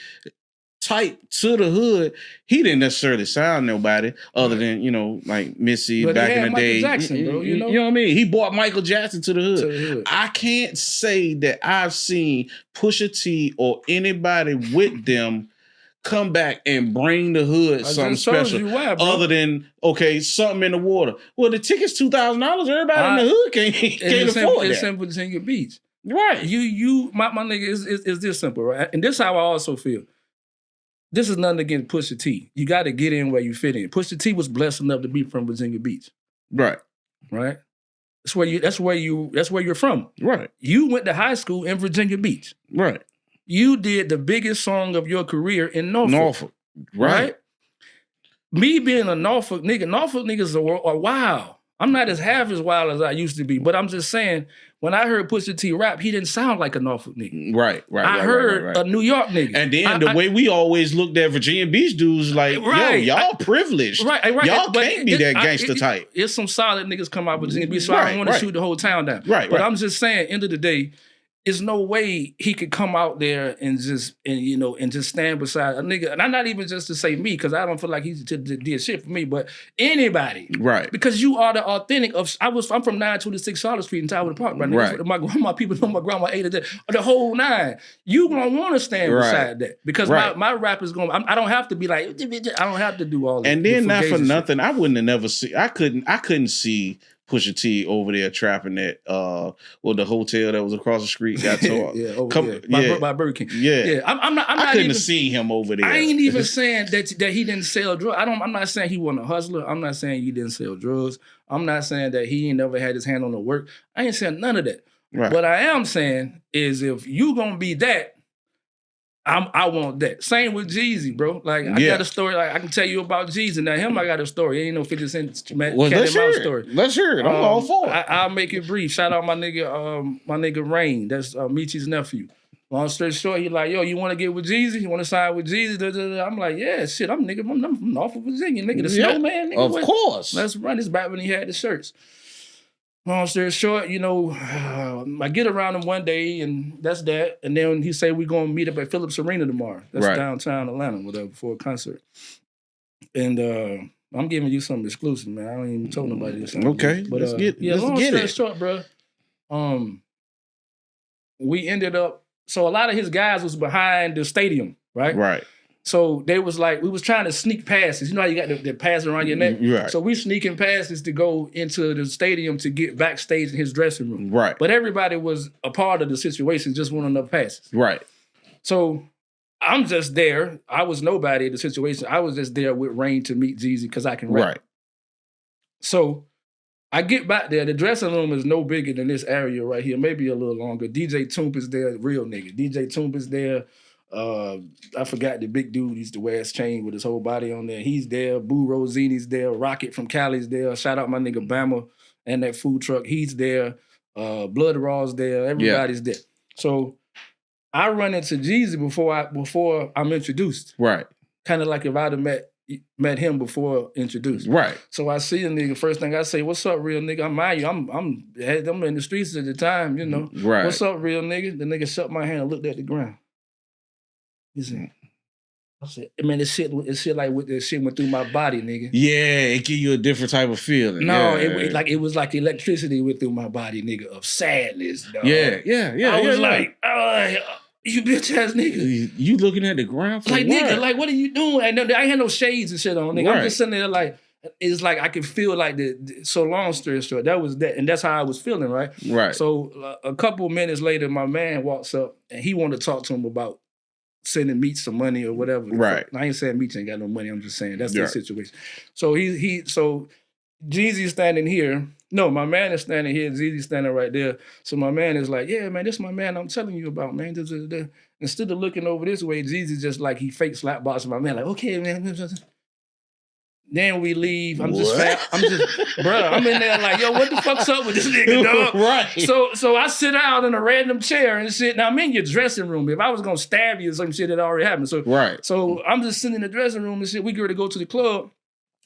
type to the hood. He didn't necessarily sound nobody other than, you know, like Missy but back in the day. Jackson, bro, you know what I mean? He brought Michael Jackson to the hood. I can't say that I've seen Pusha T or anybody with them come back and bring the hood something special other than, something in the water. Well, the ticket's $2,000. Everybody in the hood can't afford that. It's in Virginia Beach. Right. My nigga is this simple, right? And this is how I also feel. This is nothing against Pusha T. You got to get in where you fit in. Pusha T was blessed enough to be from Virginia Beach. Right. Right? That's where you're from. Right. You went to high school in Virginia Beach. Right. You did the biggest song of your career in Norfolk. Right. Me being a Norfolk niggas are wild. I'm not half as wild as I used to be, but I'm just saying, when I heard Pusha T rap, he didn't sound like a Norfolk nigga. Right. I heard a New York nigga. And then the way we always looked at Virginia Beach dudes, like, yo, y'all privileged. Right. Y'all can't be that gangster type. It's some solid niggas come out of Virginia Beach, so I don't want to shoot the whole town down. Right. But I'm just saying, end of the day, there's no way he could come out there and just stand beside a nigga. And I'm not even just to say me, because I don't feel like he did shit for me, but anybody. Right. Because you are the authentic of. I'm from 926 Charlotte Street in Tower Park, right? Right. My grandma, people know my grandma ate it. The whole nine. You gonna want to stand beside that because my rap is going. I don't have to be like. I don't have to do all that. And then not for nothing, I wouldn't have never seen. I couldn't see Pusha T over there trapping that the hotel that was across the street got tore up. By Burger King. Yeah. I couldn't have seen him over there. I ain't even saying that he didn't sell drugs. I'm not saying he wasn't a hustler. I'm not saying he didn't sell drugs. I'm not saying that he ain't never had his hand on the work. I ain't saying none of that. Right. What I am saying is if you gonna be that, I want that. Same with Jeezy, bro. Like I got a story. Like I can tell you about Jeezy. Now him, I got a story. Ain't no 50 Cent story. Let's hear it. I'm all for it. I'll make it brief. Shout out my nigga Rain. That's Michi's nephew. Long story short, he like, yo, you want to get with Jeezy? You want to sign with Jeezy? I'm like, yeah, shit. I'm from Norfolk, Virginia, nigga. The snowman, nigga. Of course. Let's run this back when he had the shirts. Long story short, I get around him one day and that's that. And then he say we gonna meet up at Phillips Arena tomorrow. That's downtown Atlanta, whatever, for a concert. And I'm giving you something exclusive, man. I don't even told nobody this. Okay, but let's get it. Short, bro. We ended up. So a lot of his guys was behind the stadium, right? Right. So they was like, we was trying to sneak passes. You know how you got the pass around your neck? Right. So we sneaking passes to go into the stadium to get backstage in his dressing room. Right. But everybody was a part of the situation, just wanting enough passes. Right. So I'm just there. I was nobody in the situation. I was just there with Rain to meet Jeezy because I can rap. Right. So I get back there. The dressing room is no bigger than this area right here, maybe a little longer. DJ Toomp is there, real nigga. DJ Toomp is there. I forgot the big dude used to wear his chain with his whole body on there. He's there. Boo Rosini's there. Rocket from Cali's there. Shout out my nigga Bama and that food truck. He's there. Blood Raw's there. Everybody's there. So I run into Jeezy before I'm introduced. Right. Kind of like if I'd have met him before introduced. Right. So I see a nigga. First thing I say, "What's up, real nigga?" I'm in the streets at the time, Right. "What's up, real nigga?" The nigga shut my hand and looked at the ground. He said, I said, man, this shit like this shit went through my body, nigga. Yeah, it give you a different type of feeling. No, it was like electricity went through my body, nigga, of sadness, dog. Yeah. I was like, you bitch ass nigga. You looking at the ground for like, what? Nigga, like, what are you doing? And I ain't had no shades and shit on, nigga. Right. I'm just sitting there like, it's like I could feel like so long story short, that was that. And that's how I was feeling, right? Right. So a couple of minutes later, my man walks up and he wanted to talk to him about sending Meech some money or whatever. Right. I ain't saying Meech ain't got no money. I'm just saying that's the situation. So so Jeezy's standing here. No, my man is standing here. Jeezy's standing right there. So my man is like, yeah, man, this is my man I'm telling you about, man. Instead of looking over this way, Jeezy's just like he fake slapboxing my man. Like, okay, man. Then we leave. I'm just, bro, I'm in there like, yo, what the fuck's up with this nigga, dog? Right. So I sit down in a random chair and shit. Now I'm in your dressing room. If I was gonna stab you or some shit, it already happened. So So I'm just sitting in the dressing room and shit. We get ready to go to the club.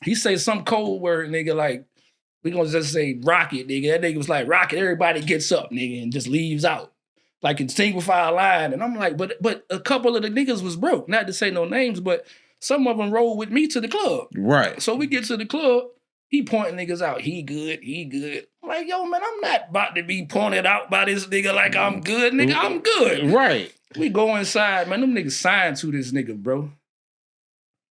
He say some cold word, nigga, like, we gonna just say rocket, nigga. That nigga was like, rocket, everybody gets up, nigga, and just leaves out. Like in single file line. And I'm like, but a couple of the niggas was broke. Not to say no names, but some of them rolled with me to the club. Right. So we get to the club, he pointing niggas out. He good. I'm like, yo, man, I'm not about to be pointed out by this nigga like I'm good, nigga. I'm good. Right. We go inside, man. Them niggas signed to this nigga, bro.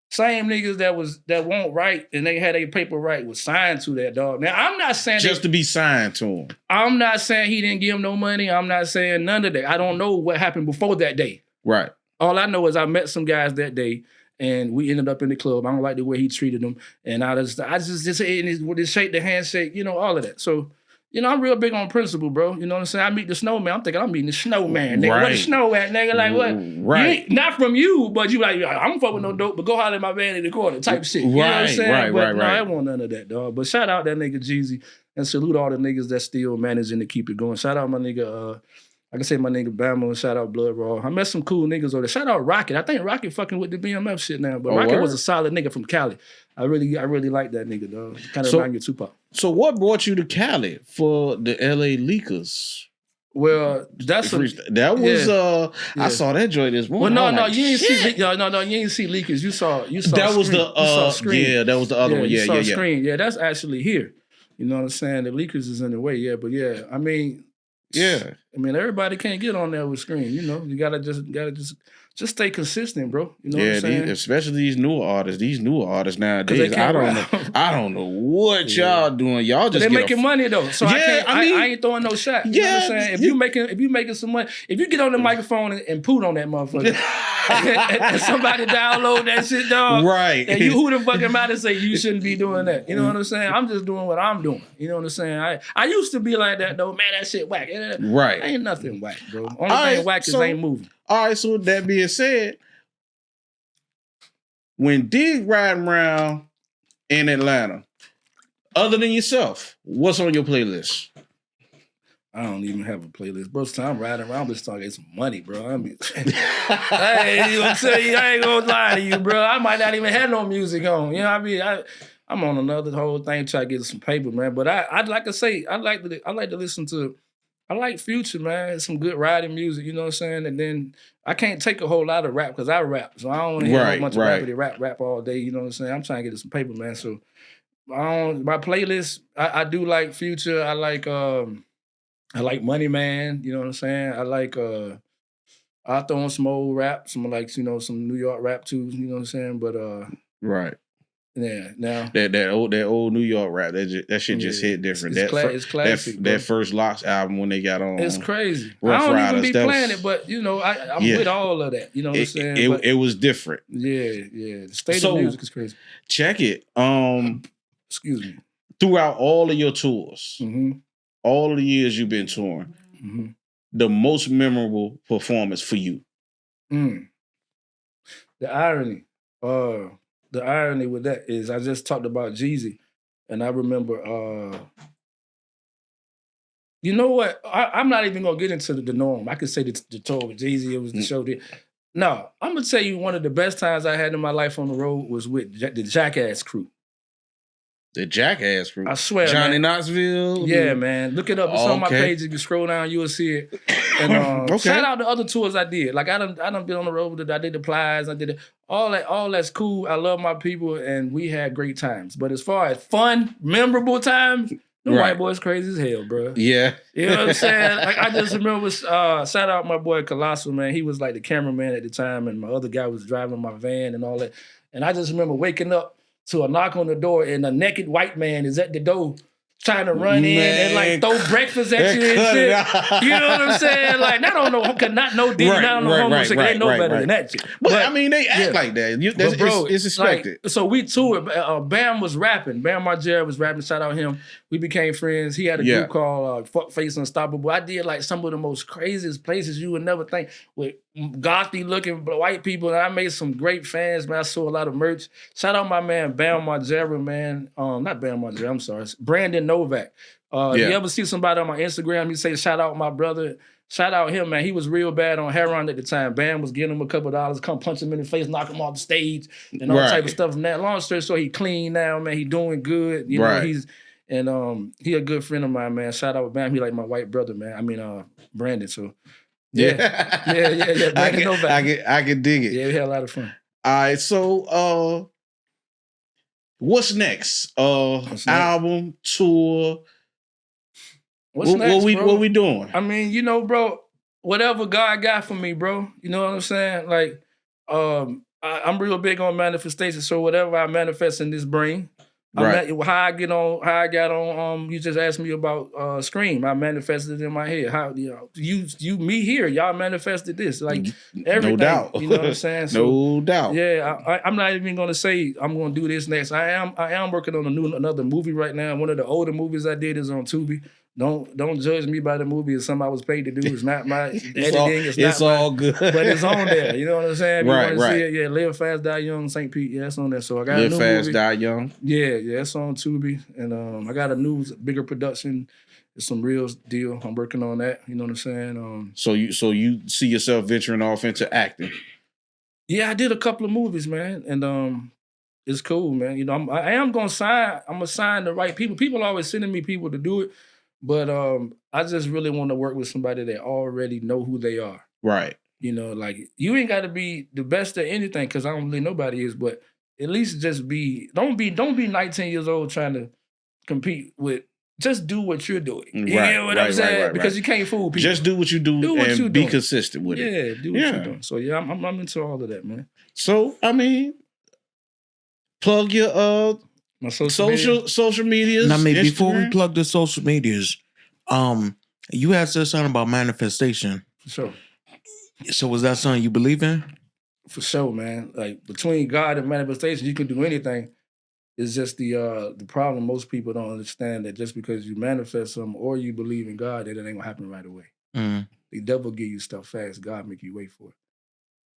Same niggas that won't write and they had their paper right was signed to that, dog. Now, I'm not saying just to be signed to him. I'm not saying he didn't give him no money. I'm not saying none of that. I don't know what happened before that day. Right. All I know is I met some guys that day and we ended up in the club. I don't like the way he treated them. And I just shake the handshake, you know, all of that. So, you know, I'm real big on principle, bro. You know what I'm saying? I meet the snowman. I'm thinking I'm meeting the snowman, nigga. Right. Where the snow at, nigga? Like, what? Right. Not from you, but you like, I'm fucking with no dope, but go holler at my man in the corner type shit. You know what I'm saying? But no, I want none of that, dog. But shout out that nigga Jeezy and salute all the niggas that's still managing to keep it going. Shout out my nigga, I can say my nigga Bama, shout out Blood Raw. I met some cool niggas over there. Shout out Rocket. I think Rocket fucking with the BMF shit now, but Rocket was a solid nigga from Cali. I really like that nigga, dog. Kind of remind you of Tupac. So what brought you to Cali for the LA Leakers? Well, I saw that joint this morning. Well, no, you ain't see you ain't see Leakers. You saw that was Screen. Yeah, that was the other one. You saw Screen. Yeah, that's actually here. You know what I'm saying? The Leakers is in the way, yeah, but yeah, I mean, yeah. I mean, everybody can't get on there with Screen, you know. You gotta just stay consistent, bro. You know what I'm saying? Especially these newer artists nowadays. I don't know what y'all doing. Y'all just they're making money though. So I ain't throwing no shot. You know what I'm saying? If you making some money, if you get on the microphone and poot on that motherfucker, and somebody download that shit, dog. Right. And who the fuck am I to say you shouldn't be doing that? You know what I'm saying? I'm just doing what I'm doing. You know what I'm saying? I used to be like that though. Man, that shit whack. Right. Ain't nothing whack, bro. Only thing whack is ain't moving. All right, so with that being said, when Dig riding around in Atlanta, other than yourself, what's on your playlist? I don't even have a playlist, bro. So I'm riding around, I'm just talking some money, bro. I mean, I ain't gonna lie to you, bro. I might not even have no music on. You know what I mean? I'm on another whole thing trying to get some paper, man. But I'd like to say I like to listen to. I like Future, man. Some good riding music, you know what I'm saying? And then I can't take a whole lot of rap because I rap. So I don't want to hear a bunch of rap all day, you know what I'm saying? I'm trying to get some paper, man. So my playlist, I do like Future. I like Money Man, you know what I'm saying? I like I throw on some old rap, some like, you know, some New York rap too, you know what I'm saying? But right. Yeah, now that old New York rap, that shit just hit different. It's classic. That first Locks album when they got on, it's crazy. Rough I don't Riders, even be playing it, but you know, I'm with all of that. You know what I'm saying? It was different. Yeah. The state of music is crazy. Check it. Excuse me. Throughout all of your tours, all of the years you've been touring, the most memorable performance for you. The irony with that is I just talked about Jeezy, and I remember, you know what? I'm not even gonna get into the norm. I could say the tour with Jeezy, it was the show. No, I'm gonna tell you one of the best times I had in my life on the road was with the Jackass crew. The Jackass crew? I swear, Johnny man. Knoxville? Yeah, man. Look it up. It's on my page. If you scroll down, you'll see it. And shout out to other tours I did. Like I done been on the road with it. I did the Plies. I did it. All that's cool. I love my people, and we had great times. But as far as fun, memorable times, the white boys crazy as hell, bro. Yeah. You know what I'm saying? Like I just remember, shout out my boy Colossal, man. He was like the cameraman at the time, and my other guy was driving my van and all that. And I just remember waking up to a knock on the door and a naked white man is at the door trying to run in and like throw breakfast at you and shit. You know what I'm saying? Like, I don't know, not no D, not no homo shit. They know better than that shit. But I mean, they act like that. It's expected. Like, so we toured. Bam was rapping. Bam Margera was rapping. Shout out him. We became friends. He had a group called Fuckface Unstoppable. I did like some of the most craziest places you would never think with gothy looking white people. And I made some great fans, man. I sold a lot of merch. Shout out my man Bam Margera, man. Not Bam Margera, I'm sorry. Brandon Novak. You ever see somebody on my Instagram, you say, shout out my brother. Shout out him, man. He was real bad on heroin at the time. Bam was getting him a couple of dollars, come punch him in the face, knock him off the stage, and all type of stuff from that. Long story short, he clean now, man. He doing good. You know, he a good friend of mine, man. Shout out Bam. He like my white brother, man. I mean, Brandon. So yeah. Brandon Novak. I can dig it. Yeah, we had a lot of fun. All right, so what's next? Album, tour. What's next, bro? What we doing? I mean, you know, bro, whatever God got for me, bro. You know what I'm saying? Like, I'm real big on manifestation. So whatever I manifest in this brain, how I got on. You just asked me about Scream. I manifested it in my head. How you me here? Y'all manifested this, like everything. No doubt. You know what I'm saying? So, no doubt. Yeah, I'm not even gonna say I'm gonna do this next. I am working on another movie right now. One of the older movies I did is on Tubi. Don't judge me by the movie. It's something I was paid to do. It's not my editing. It's all good. But it's on there. You know what I'm saying? If you want to see it, yeah. Live Fast, Die Young, St. Pete. Yeah, it's on there. So I got a new Fast, movie. Die Young. Yeah, it's on Tubi. And I got a new, bigger production. It's some real deal. I'm working on that. You know what I'm saying? So you see yourself venturing off into acting? Yeah, I did a couple of movies, man. And it's cool, man. You know, I am going to sign. I'm going to sign the right people. People are always sending me people to do it. But I just really want to work with somebody that already know who they are. Right. You know, like, you ain't got to be the best at anything, because I don't believe nobody is, but at least just don't be 19 years old trying to compete with, just do what you're doing. You know what I'm saying? Right, because you can't fool people. Just do what you do and be consistent with it. Yeah, do what you're doing. So yeah, I'm into all of that, man. So, I mean, plug your my social medias. Now, maybe before we plug the social medias, you had said something about manifestation. For sure. So was that something you believe in? For sure, man. Like, between God and manifestation, you can do anything. It's just the problem. Most people don't understand that just because you manifest something or you believe in God, that it ain't gonna happen right away. Mm. The devil give you stuff fast. God make you wait for it.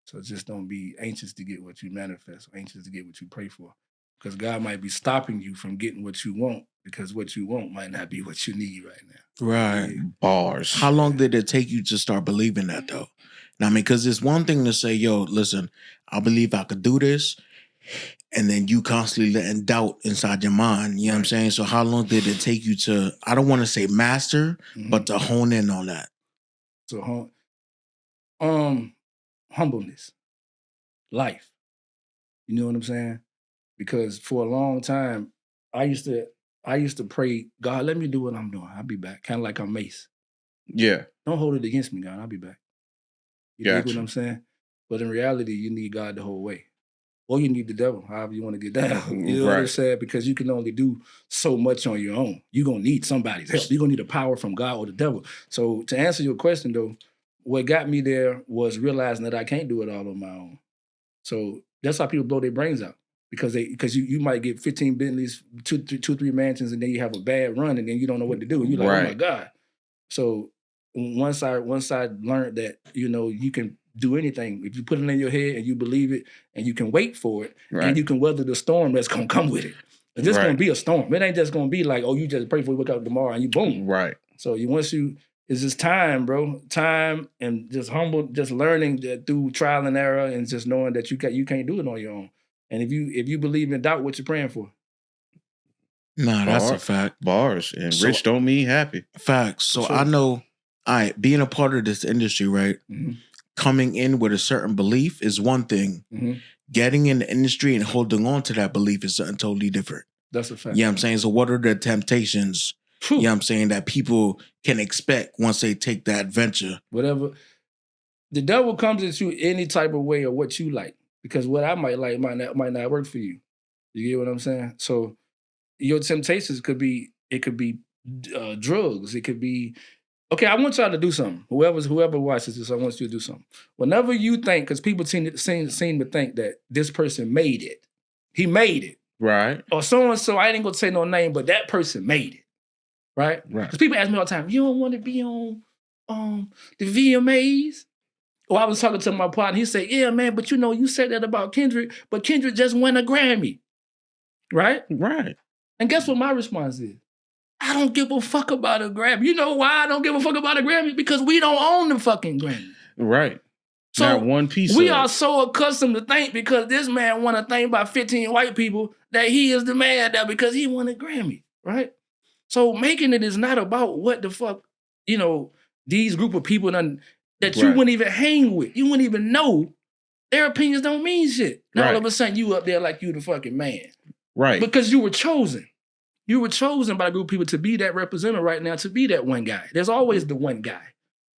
So just don't be anxious to get what you manifest, or anxious to get what you pray for. Because God might be stopping you from getting what you want, because what you want might not be what you need right now. Right. Yeah. Bars. How long did it take you to start believing that, though? Now, I mean, because it's one thing to say, yo, listen, I believe I could do this, and then you constantly letting doubt inside your mind. You know what I'm saying? So how long did it take you to, I don't want to say master, but to hone in on that? So, humbleness, life. You know what I'm saying? Because for a long time, I used to pray, God, let me do what I'm doing. I'll be back. Kind of like I'm Mace. Yeah. Don't hold it against me, God. I'll be back. You dig what I'm saying? But in reality, you need God the whole way. Or you need the devil, however you want to get down. You know what I'm saying? Because you can only do so much on your own. You're going to need somebody's help. You're going to need a power from God or the devil. So to answer your question, though, what got me there was realizing that I can't do it all on my own. So that's how people blow their brains out. Because you might get 15 Bentleys, 2-3 mansions, and then you have a bad run, and then you don't know what to do. And you're like, oh my God. So once I learned that, you know, you can do anything if you put it in your head and you believe it, and you can wait for it, and you can weather the storm that's gonna come with it. It's just gonna be a storm. It ain't just gonna be like, oh, you just pray for it, wake up tomorrow, and you boom. Right. So it's just time, bro. Time, and just just learning that through trial and error, and just knowing that you can't do it on your own. And if you believe in doubt, what you're praying for? Nah, that's a fact. Bars. And rich don't mean happy. Facts. So I know, being a part of this industry, right? Mm-hmm. Coming in with a certain belief is one thing. Mm-hmm. Getting in the industry and holding on to that belief is something totally different. That's a fact. You know what I'm saying? So what are the temptations, you know what I'm saying, that people can expect once they take that venture? Whatever. The devil comes at you any type of way or what you like. Because what I might like might not work for you. You get what I'm saying? So your temptations could be drugs. It could be, okay, I want y'all to do something. Whoever watches this, I want you to do something. Whenever you think, because people seem to think that this person made it. He made it. Right. Or so-and-so, I ain't gonna say no name, but that person made it. Right? Because people ask me all the time, you don't want to be on the VMAs? Or I was talking to my partner, he said, yeah, man, but you said that about Kendrick, but Kendrick just won a Grammy. Right? Right. And guess what my response is? I don't give a fuck about a Grammy. You know why I don't give a fuck about a Grammy? Because we don't own the fucking Grammy. Right. So not one piece we of are so accustomed to think because this man won a thing by 15 white people that he is the man that because he won a Grammy, right? So making it is not about what the fuck, these group of people that you wouldn't even hang with. You wouldn't even know. Their opinions don't mean shit. Now all of a sudden you up there like you the fucking man. Right. Because you were chosen. You were chosen by a group of people to be that representative right now, to be that one guy. There's always the one guy.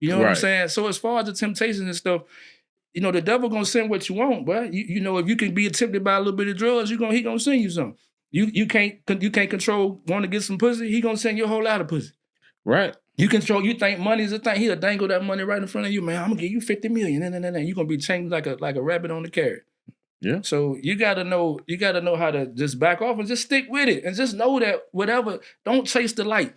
You know what I'm saying? So as far as the temptations and stuff, the devil gonna send what you want, but if you can be tempted by a little bit of drugs, he gonna send you something. You can't control want to get some pussy, he gonna send you a whole lot of pussy. Right. You think money is a thing, he'll dangle that money right in front of you, man. I'm gonna give you 50 million. You're gonna be chained like a rabbit on the carrot. Yeah. So you gotta know how to just back off and just stick with it and just know that whatever, don't chase the light.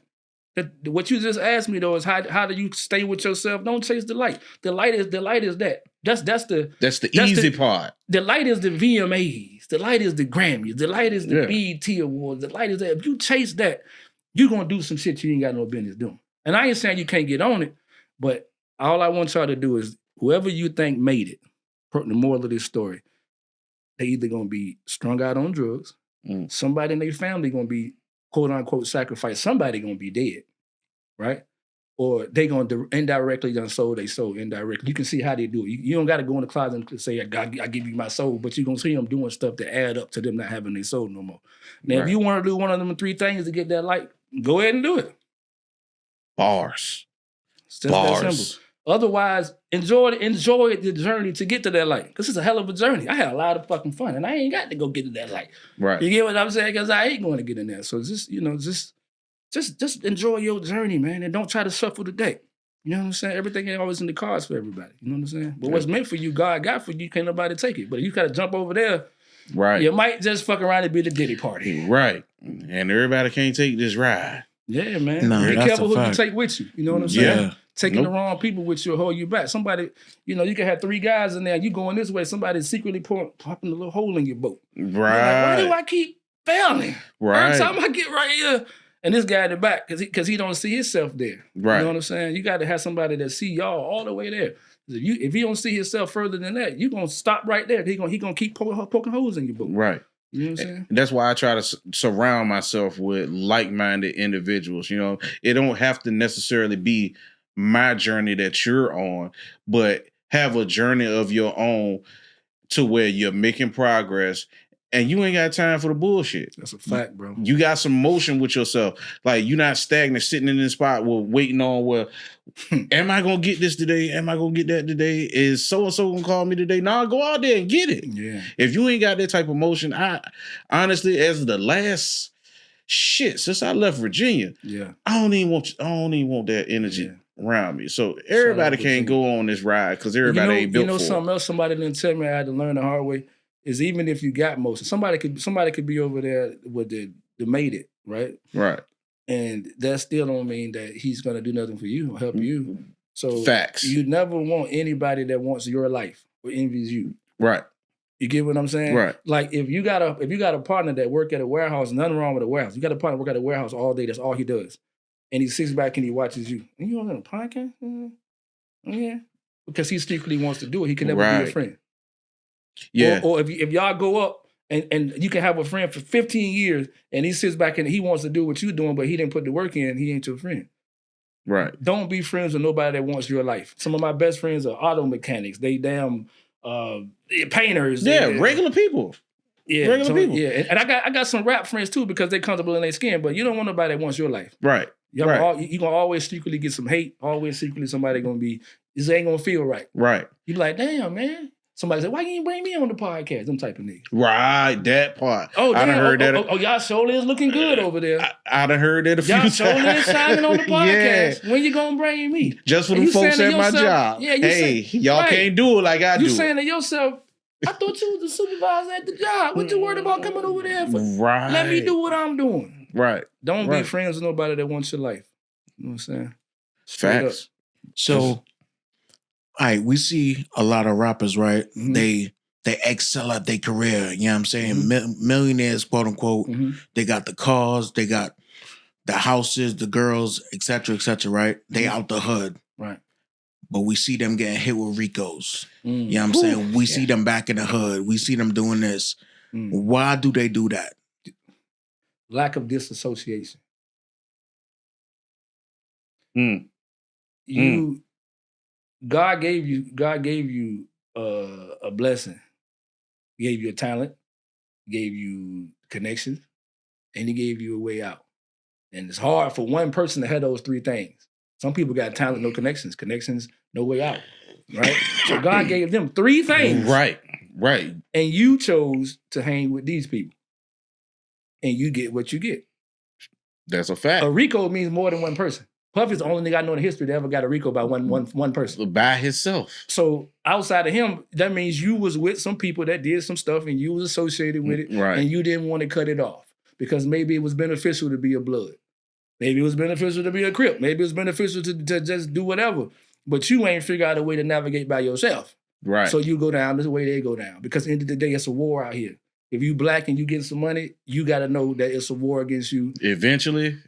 What you just asked me though is how do you stay with yourself? Don't chase the light. The light is that. That's the easy part. The light is the VMAs. The light is the Grammys. The light is the BET Awards. The light is that. If you chase that, you're gonna do some shit you ain't got no business doing. And I ain't saying you can't get on it, but all I want y'all to do is whoever you think made it, the moral of this story, they either gonna be strung out on drugs, somebody in their family gonna be quote unquote sacrificed, somebody gonna be dead, right? Or they gonna indirectly done sold their soul indirectly. You can see how they do it. You don't gotta go in the closet and say, I give you my soul, but you're gonna see them doing stuff that add up to them not having their soul no more. Now, if you wanna do one of them 3 things to get that light, go ahead and do it. Bars. It's just that simple. Otherwise, enjoy the journey to get to that light. Because it's a hell of a journey. I had a lot of fucking fun, and I ain't got to go get to that light. Right. You get what I'm saying? Because I ain't going to get in there. So just enjoy your journey, man, and don't try to shuffle the deck. You know what I'm saying? Everything ain't always in the cards for everybody. You know what I'm saying? But what's meant for you, God got for you, can't nobody take it. But if you got to jump over there, you might just fuck around and be the Diddy party. Right. And everybody can't take this ride. Yeah, man. No, be careful who you take with you. You know what I'm saying? Yeah. Taking the wrong people with you will hold you back. Somebody, you can have 3 guys in there. You going this way. Somebody's secretly popping a little hole in your boat. Right. Why do I keep failing? Right. Every time I get right here, and this guy in the back, because he don't see himself there. Right. You know what I'm saying? You got to have somebody that see y'all all the way there. If he don't see himself further than that, you gonna stop right there. He gonna keep poking holes in your boat. Right. You know what I'm saying? That's why I try to surround myself with like-minded individuals. It don't have to necessarily be my journey that you're on, but have a journey of your own to where you're making progress and you ain't got time for the bullshit. That's a fact, bro. You got some motion with yourself. Like, you're not stagnant, sitting in this spot waiting on, am I going to get this today? Am I going to get that today? Is so-and-so going to call me today? Nah, go out there and get it. Yeah. If you ain't got that type of motion, I honestly, as the last since I left Virginia, I don't even want that energy around me. So everybody can't go on this ride because everybody ain't built for it. Something else somebody didn't tell me I had to learn the hard way is even if you got motion, somebody could be over there with the made it, right? Right. And that still don't mean that he's gonna do nothing for you or help you. So facts. You never want anybody that wants your life or envies you. Right. You get what I'm saying? Right. Like if you got a partner that work at a warehouse, nothing wrong with a warehouse. You got a partner work at a warehouse all day, that's all he does. And he sits back and he watches you. And you on a podcast? Yeah. Because he secretly wants to do it. He can never be your friend. Yeah. Or if y'all go up and you can have a friend for 15 years and he sits back and he wants to do what you're doing, but he didn't put the work in, he ain't your friend. Right. Don't be friends with nobody that wants your life. Some of my best friends are auto mechanics. They damn painters. Regular people. Yeah, regular people. Yeah, and I got some rap friends too because they're comfortable in their skin, but you don't want nobody that wants your life. Right. You're gonna always secretly get some hate, always secretly somebody gonna be, this ain't gonna feel right. Right. You like, damn, man. Somebody said, why you ain't bring me on the podcast? Them type of niggas. Right, that part. Oh, I done heard that. Oh, y'all surely is looking good over there. I done heard that a few times. Y'all surely is shining on the podcast. When you gonna bring me? Just for the folks at my job. Yeah, y'all can't do it like I do. You saying to yourself, I thought you was the supervisor at the job. What you worried about coming over there for? Right. Let me do what I'm doing. Right. Don't be friends with nobody that wants your life. You know what I'm saying? Facts. So, all right, we see a lot of rappers, right? Mm-hmm. They excel at their career. You know what I'm saying? Mm-hmm. Millionaires, quote unquote. Mm-hmm. They got the cars, they got the houses, the girls, et cetera, right? They out the hood. Right. But we see them getting hit with Ricos. You know what I'm saying? We see them back in the hood. We see them doing this. Why do they do that? Lack of disassociation. God gave you a blessing. He gave you a talent, gave you connections, and he gave you a way out. And it's hard for one person to have those three things. Some people got talent, no connections. Connections, no way out. Right? So God gave them three things. Right. And you chose to hang with these people. And you get what you get. That's a fact. A Rico means more than one person. Puff is the only nigga I know in history that ever got a Rico by one person. By himself. So outside of him, that means you was with some people that did some stuff and you was associated with it. Right. And you didn't want to cut it off. Because maybe it was beneficial to be a blood. Maybe it was beneficial to be a Crip. Maybe it was beneficial to just do whatever. But you ain't figured out a way to navigate by yourself. Right. So you go down the way they go down. Because at the end of the day, it's a war out here. If you black and you getting some money, you got to know that it's a war against you. Eventually,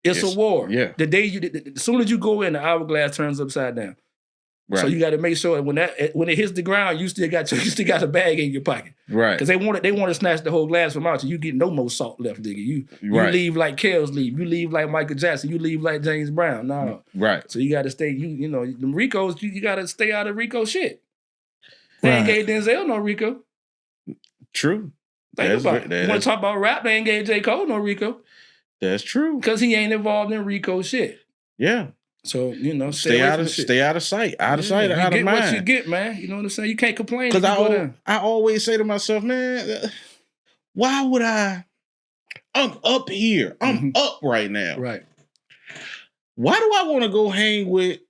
it's a war. Yeah. The day as soon as you go in, the hourglass turns upside down. Right. So you got to make sure when it hits the ground, you still got a bag in your pocket. Right. Because they want to snatch the whole glass from out you. You get no more salt left, nigga. You leave like Kells leave. You leave like Michael Jackson. You leave like James Brown. No. Right. So you got to stay. You know the Ricos. You got to stay out of Rico shit. They ain't gave Denzel no Rico. True. Think about it. You want to talk about rap? They ain't gave J. Cole no Rico. That's true. Because he ain't involved in Rico shit. Yeah. So, stay out of sight, out of sight, out of mind. You get what you get, man. You know what I'm saying? You can't complain. Because I always say to myself, man, why would I'm up here. I'm up right now. Right. Why do I want to go hang with?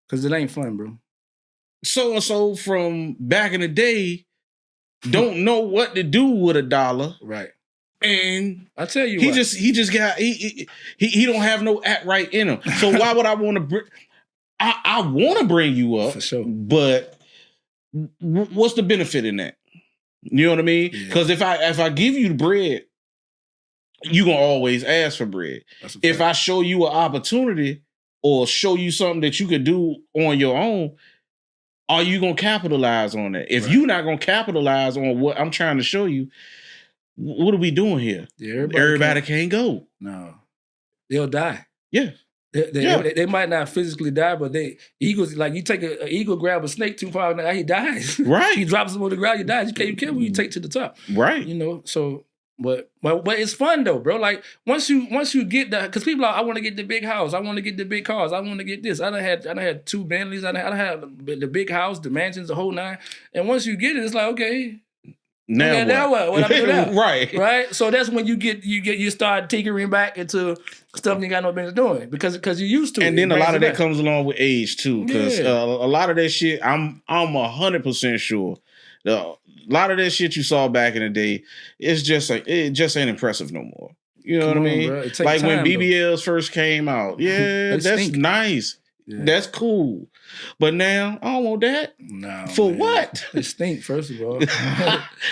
Because it ain't fun, bro. So-and-so from back in the day don't know what to do with $1. Right. And I tell you, he don't have no act right in him. So why would I want to bring? I want to bring you up for sure, but what's the benefit in that? You know what I mean? Because if I give you the bread, you gonna always ask for bread. If I show you an opportunity or show you something that you could do on your own, are you gonna capitalize on that? If you're not gonna capitalize on what I'm trying to show you, what are we doing here? Everybody can't go. No. They'll die. Yeah. They might not physically die, but eagles, like you take an eagle, grab a snake too far, he dies. Right. He drops him on the ground, he dies. You can't kill him, you take to the top. Right. You know, so but it's fun though, bro. Like once you get that, because people are, I want to get the big house, I want to get the big cars, I want to get this. I done had 2 Bentleys, I done had the big house, the mansions, the whole 9. And once you get it, it's like, okay. Now what? What I do now? Right. So that's when you start tinkering back into stuff you got no business doing because you're used to it. And then a lot of that comes along with age too, because a lot of that shit, I'm 100% sure. A lot of that shit you saw back in the day, it just ain't impressive no more. You know what I mean? Like time, when BBLs first came out, that's nice. Yeah. That's cool. But now, I don't want that. No. For man. What? It stink, first of all.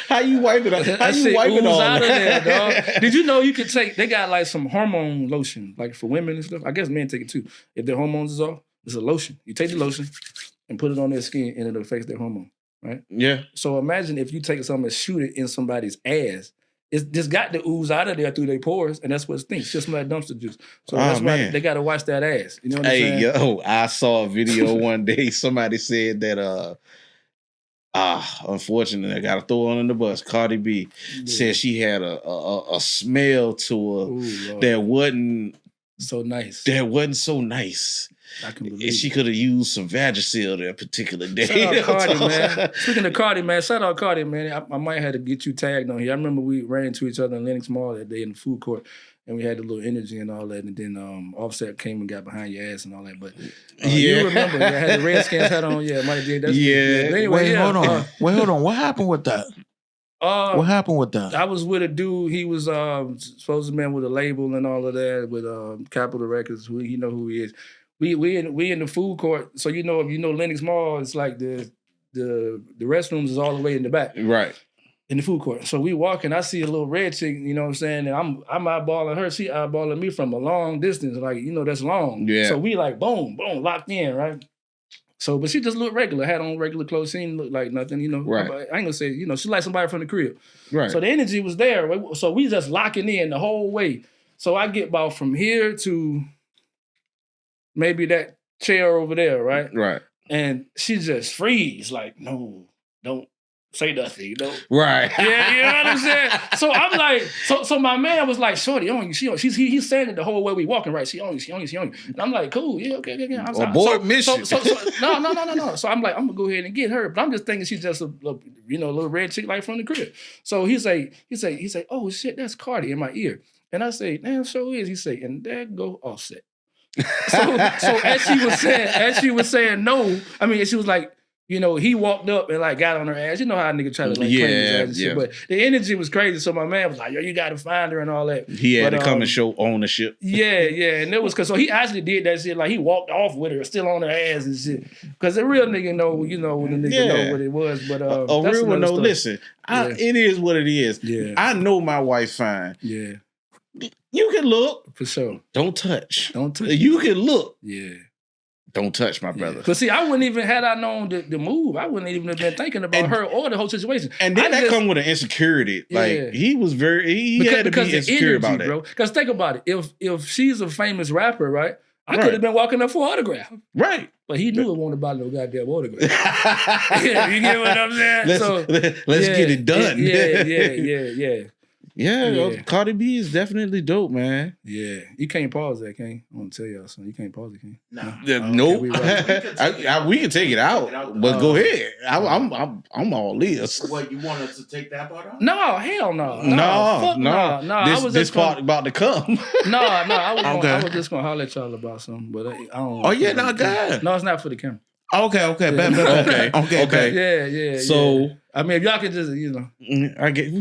How you wipe it off? How you wipe it all out of there, dog? Did you know you could they got like some hormone lotion, like for women and stuff? I guess men take it too. If their hormones is off, it's a lotion. You take the lotion and put it on their skin and it affects their hormone, right? Yeah. So imagine if you take something and shoot it in somebody's ass. It's just got to ooze out of there through their pores, and that's what it stinks. Just like dumpster juice. So that's why they got to watch that ass. You know what I'm saying? Hey, yo, I saw a video one day. Somebody said that, unfortunately, I got to throw her on the bus. Cardi B said she had a smell to her that wasn't so nice. That wasn't so nice. I can believe she could have used some Vagisil that particular day. Shout out Cardi, man. Speaking of Cardi, man, shout out Cardi, man. I might have to get you tagged on here. I remember we ran into each other in Lenox Mall that day in the food court, and we had a little energy and all that. And then Offset came and got behind your ass and all that. But you remember, I had the Redskins hat on. Yeah, might have did that. Yeah. Anyway, hold on. Hold on. What happened with that? What happened with that? I was with a dude. He was supposed to be with a label and all of that with Capitol Records. You know who he is. We in the food court. So if you know Lenox Mall, it's like the restrooms is all the way in the back. Right. In the food court. So we walking, I see a little red chick, you know what I'm saying? And I'm eyeballing her. She eyeballing me from a long distance. Like, that's long. Yeah. So we like, boom, locked in, right? So, but she just looked regular, had on regular clothes. She didn't look like nothing, Right. I ain't gonna say, she's like somebody from the crib. Right. So the energy was there. So we just locking in the whole way. So I get about from here to maybe that chair over there, right? Right. And she just freeze, like, no, don't say nothing, Right. Yeah, you know what I'm saying? So I'm like, so my man was like, shorty, he's standing the whole way we walking, right? She on you. And I'm like, cool, yeah, okay. Abort mission. No. So I'm like, I'm gonna go ahead and get her, but I'm just thinking she's just a little red chick like from the crib. So he say, oh shit, that's Cardi in my ear. And I say, damn, so is. He say, and there go Offset. So as she was saying no, I mean, she was like, he walked up and like got on her ass. You know how a nigga try to like claim his ass and shit. But the energy was crazy. So my man was like, yo, you gotta find her and all that. He had to come and show ownership. Yeah. And it was so he actually did that shit. Like he walked off with her, still on her ass and shit. Because the real nigga know, when the nigga know what it was. But a real one know, listen, it is what it is. Yeah. I know my wife fine. Yeah. You can look. For sure. Don't touch. Don't touch. You can look. Yeah. Don't touch my brother. But see, I wouldn't even, had I known the move, I wouldn't even have been thinking about her or the whole situation. And then that come with an insecurity. Like he was he had to be insecure about that. Bro. Because think about it. If she's a famous rapper, right? I could have been walking up for an autograph. Right. But he knew it won't about no goddamn autograph. You get what I'm saying? Let's get it done. Yeah. Yeah, Cardi B is definitely dope, man. Yeah, you can't pause that, can you? I want to tell y'all something. You can't pause it, can you? Nope. We can take it out, but go ahead. I'm all ears. What, you want us to take that part out? No, hell no. No. This part about to come. I was just gonna holler at y'all about something, but I don't. Oh yeah, no, God. No, it's not for the camera. Okay. Yeah. So I mean, if y'all could just, I get.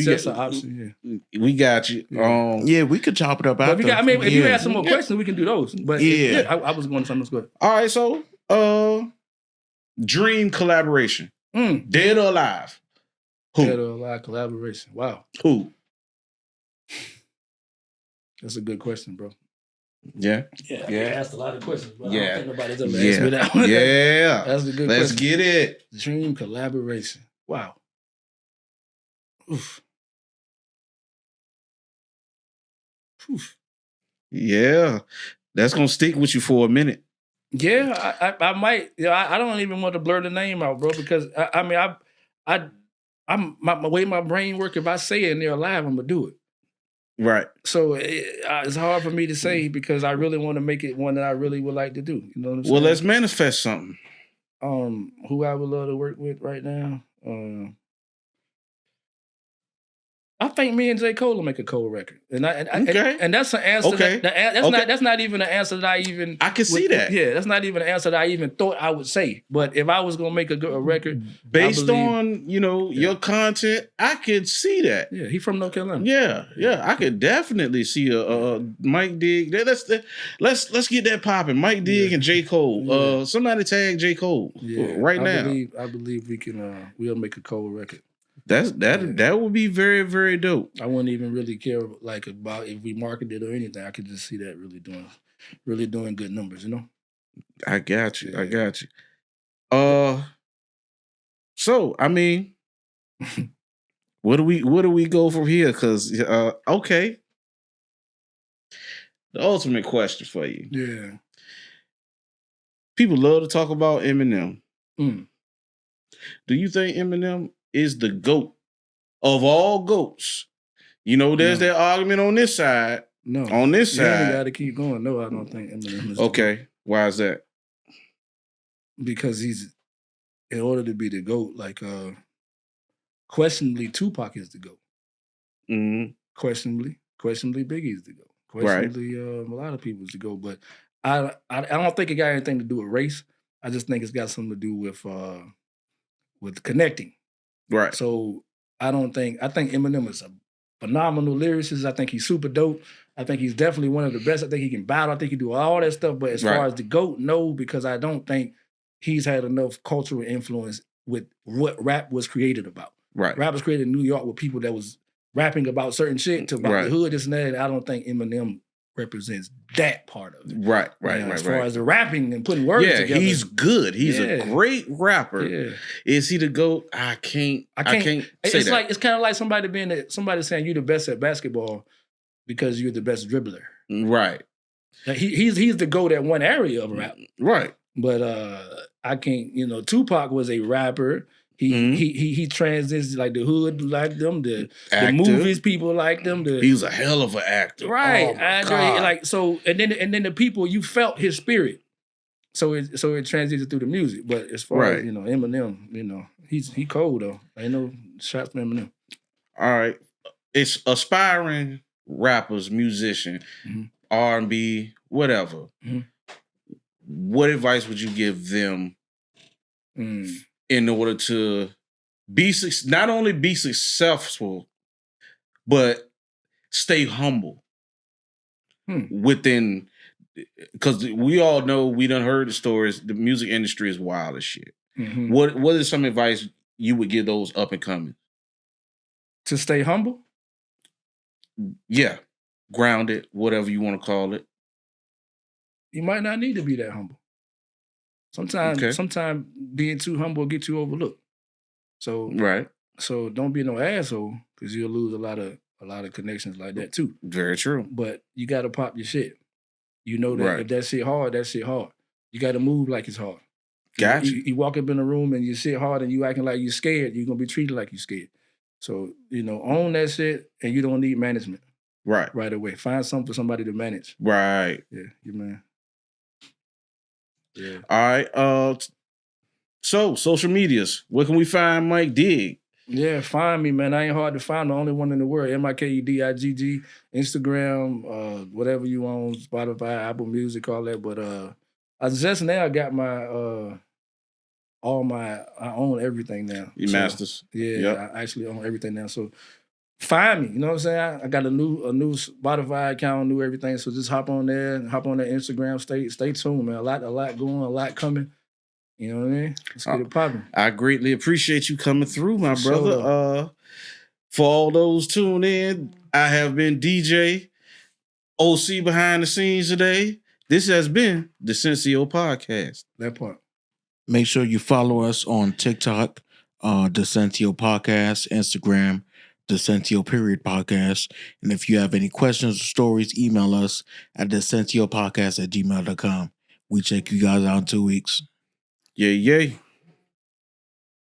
That's an option. Yeah, we got you. Yeah, we could chop it up. After. If you have some more questions, we can do those. But I was going to something good. All right, so dream collaboration, dead or alive? Who? Dead or alive collaboration. Wow. Who? That's a good question, bro. Yeah. I asked a lot of questions, but I don't think nobody's ever asked me that one. Yeah. That's a good question. Let's get it. Dream collaboration. Wow. Oof. Yeah. That's going to stick with you for a minute. Yeah, I might. I don't even want to blur the name out, bro, because I'm my way my brain work. If I say it and they're alive, I'm going to do it. Right. So it's hard for me to say because I really want to make it one that I really would like to do. You know what I'm saying? Well, let's manifest something. Who I would love to work with right now? I think me and J. Cole will make a Cole record, and that's an answer. Okay. That's not even an answer that I can see that. Yeah, that's not even an answer that I even thought I would say. But if I was gonna make a record based on your content, I could see that. Yeah, he from North Carolina. Yeah, I could definitely see a Mike Dig. Let's get that popping. Mike Dig and J. Cole. Somebody tag J. Cole right now. I believe we can. We'll make a Cole record. That would be very, very dope. I wouldn't even really care about if we marketed it or anything. I could just see that really doing good numbers, I got you. So I mean, where do we go from here? Because okay, the ultimate question for you. Yeah, people love to talk about Eminem. Mm. Do you think Eminem is the GOAT of all GOATs? There's that argument on this side. No. On this side. You got to keep going. No, I don't think Eminem is okay. Why is that? Because he's, in order to be the GOAT, like, questionably Tupac is the GOAT. Mm-hmm. Questionably Biggie is the GOAT. Questionably, a lot of people is the GOAT. But I don't think it got anything to do with race. I just think it's got something to do with connecting. Right. So I think Eminem is a phenomenal lyricist. I think he's super dope. I think he's definitely one of the best. I think he can battle. I think he can do all that stuff. But as far as the GOAT, no, because I don't think he's had enough cultural influence with what rap was created about. Right. Rap was created in New York with people that was rapping about certain shit to about the hood, this and that. And I don't think Eminem represents that part of it. Right. As far as the rapping and putting words together. He's good. He's a great rapper. Yeah. Is he the GOAT? I can't say it's that. Like it's kind of like somebody saying you're the best at basketball because you're the best dribbler. Right. Like he's the GOAT at one area of rap. Right. But I can't, Tupac was a rapper. He transitioned, like the hood like them, the movies people like them. He was a hell of an actor. Right. Oh my God. Like so and then the people, you felt his spirit. So it transitioned through the music. But as far as Eminem, he cold though. Ain't no shots from Eminem. All right. It's aspiring rappers, musician, R&B, whatever. Mm-hmm. What advice would you give them in order to not only be successful, but stay humble within? Because we all know, we done heard the stories. The music industry is wild as shit. Mm-hmm. What is some advice you would give those up and coming? To stay humble? Yeah, grounded, whatever you want to call it. You might not need to be that humble. Sometimes being too humble will get you overlooked. So So don't be no asshole, because you'll lose a lot of connections like that too. Very true. But you got to pop your shit. You know that if that shit hard, that shit hard. You got to move like it's hard. Gotcha. You walk up in a room and you shit hard and you acting like you scared, you're gonna be treated like you scared. So own that shit, and you don't need management. Right away. Find something for somebody to manage. Right. Yeah, you man. Yeah. All right. So social medias. Where can we find Mike Dig? Yeah, find me, man. I ain't hard to find. The only one in the world. MikeDigg. Instagram, whatever you want, Spotify, Apple Music, all that. But I just now got my I own everything now. Your masters. Yeah, yep. I actually own everything now. So find me. You know what I'm saying? I got a new Spotify account, new everything. So just hop on there and hop on that Instagram. Stay tuned, man. A lot going, a lot coming. You know what I mean? Let's get it popping. I greatly appreciate you coming through, my brother. For all those tuned in, I have been DJ OC behind the scenes today. This has been the Dissensio Podcast. That part. Make sure you follow us on TikTok, Dissensio Podcast, Instagram, Dissensio.podcast. And if you have any questions or stories, email us at DissensioPodcast@gmail.com. We check you guys out in 2 weeks. Yay.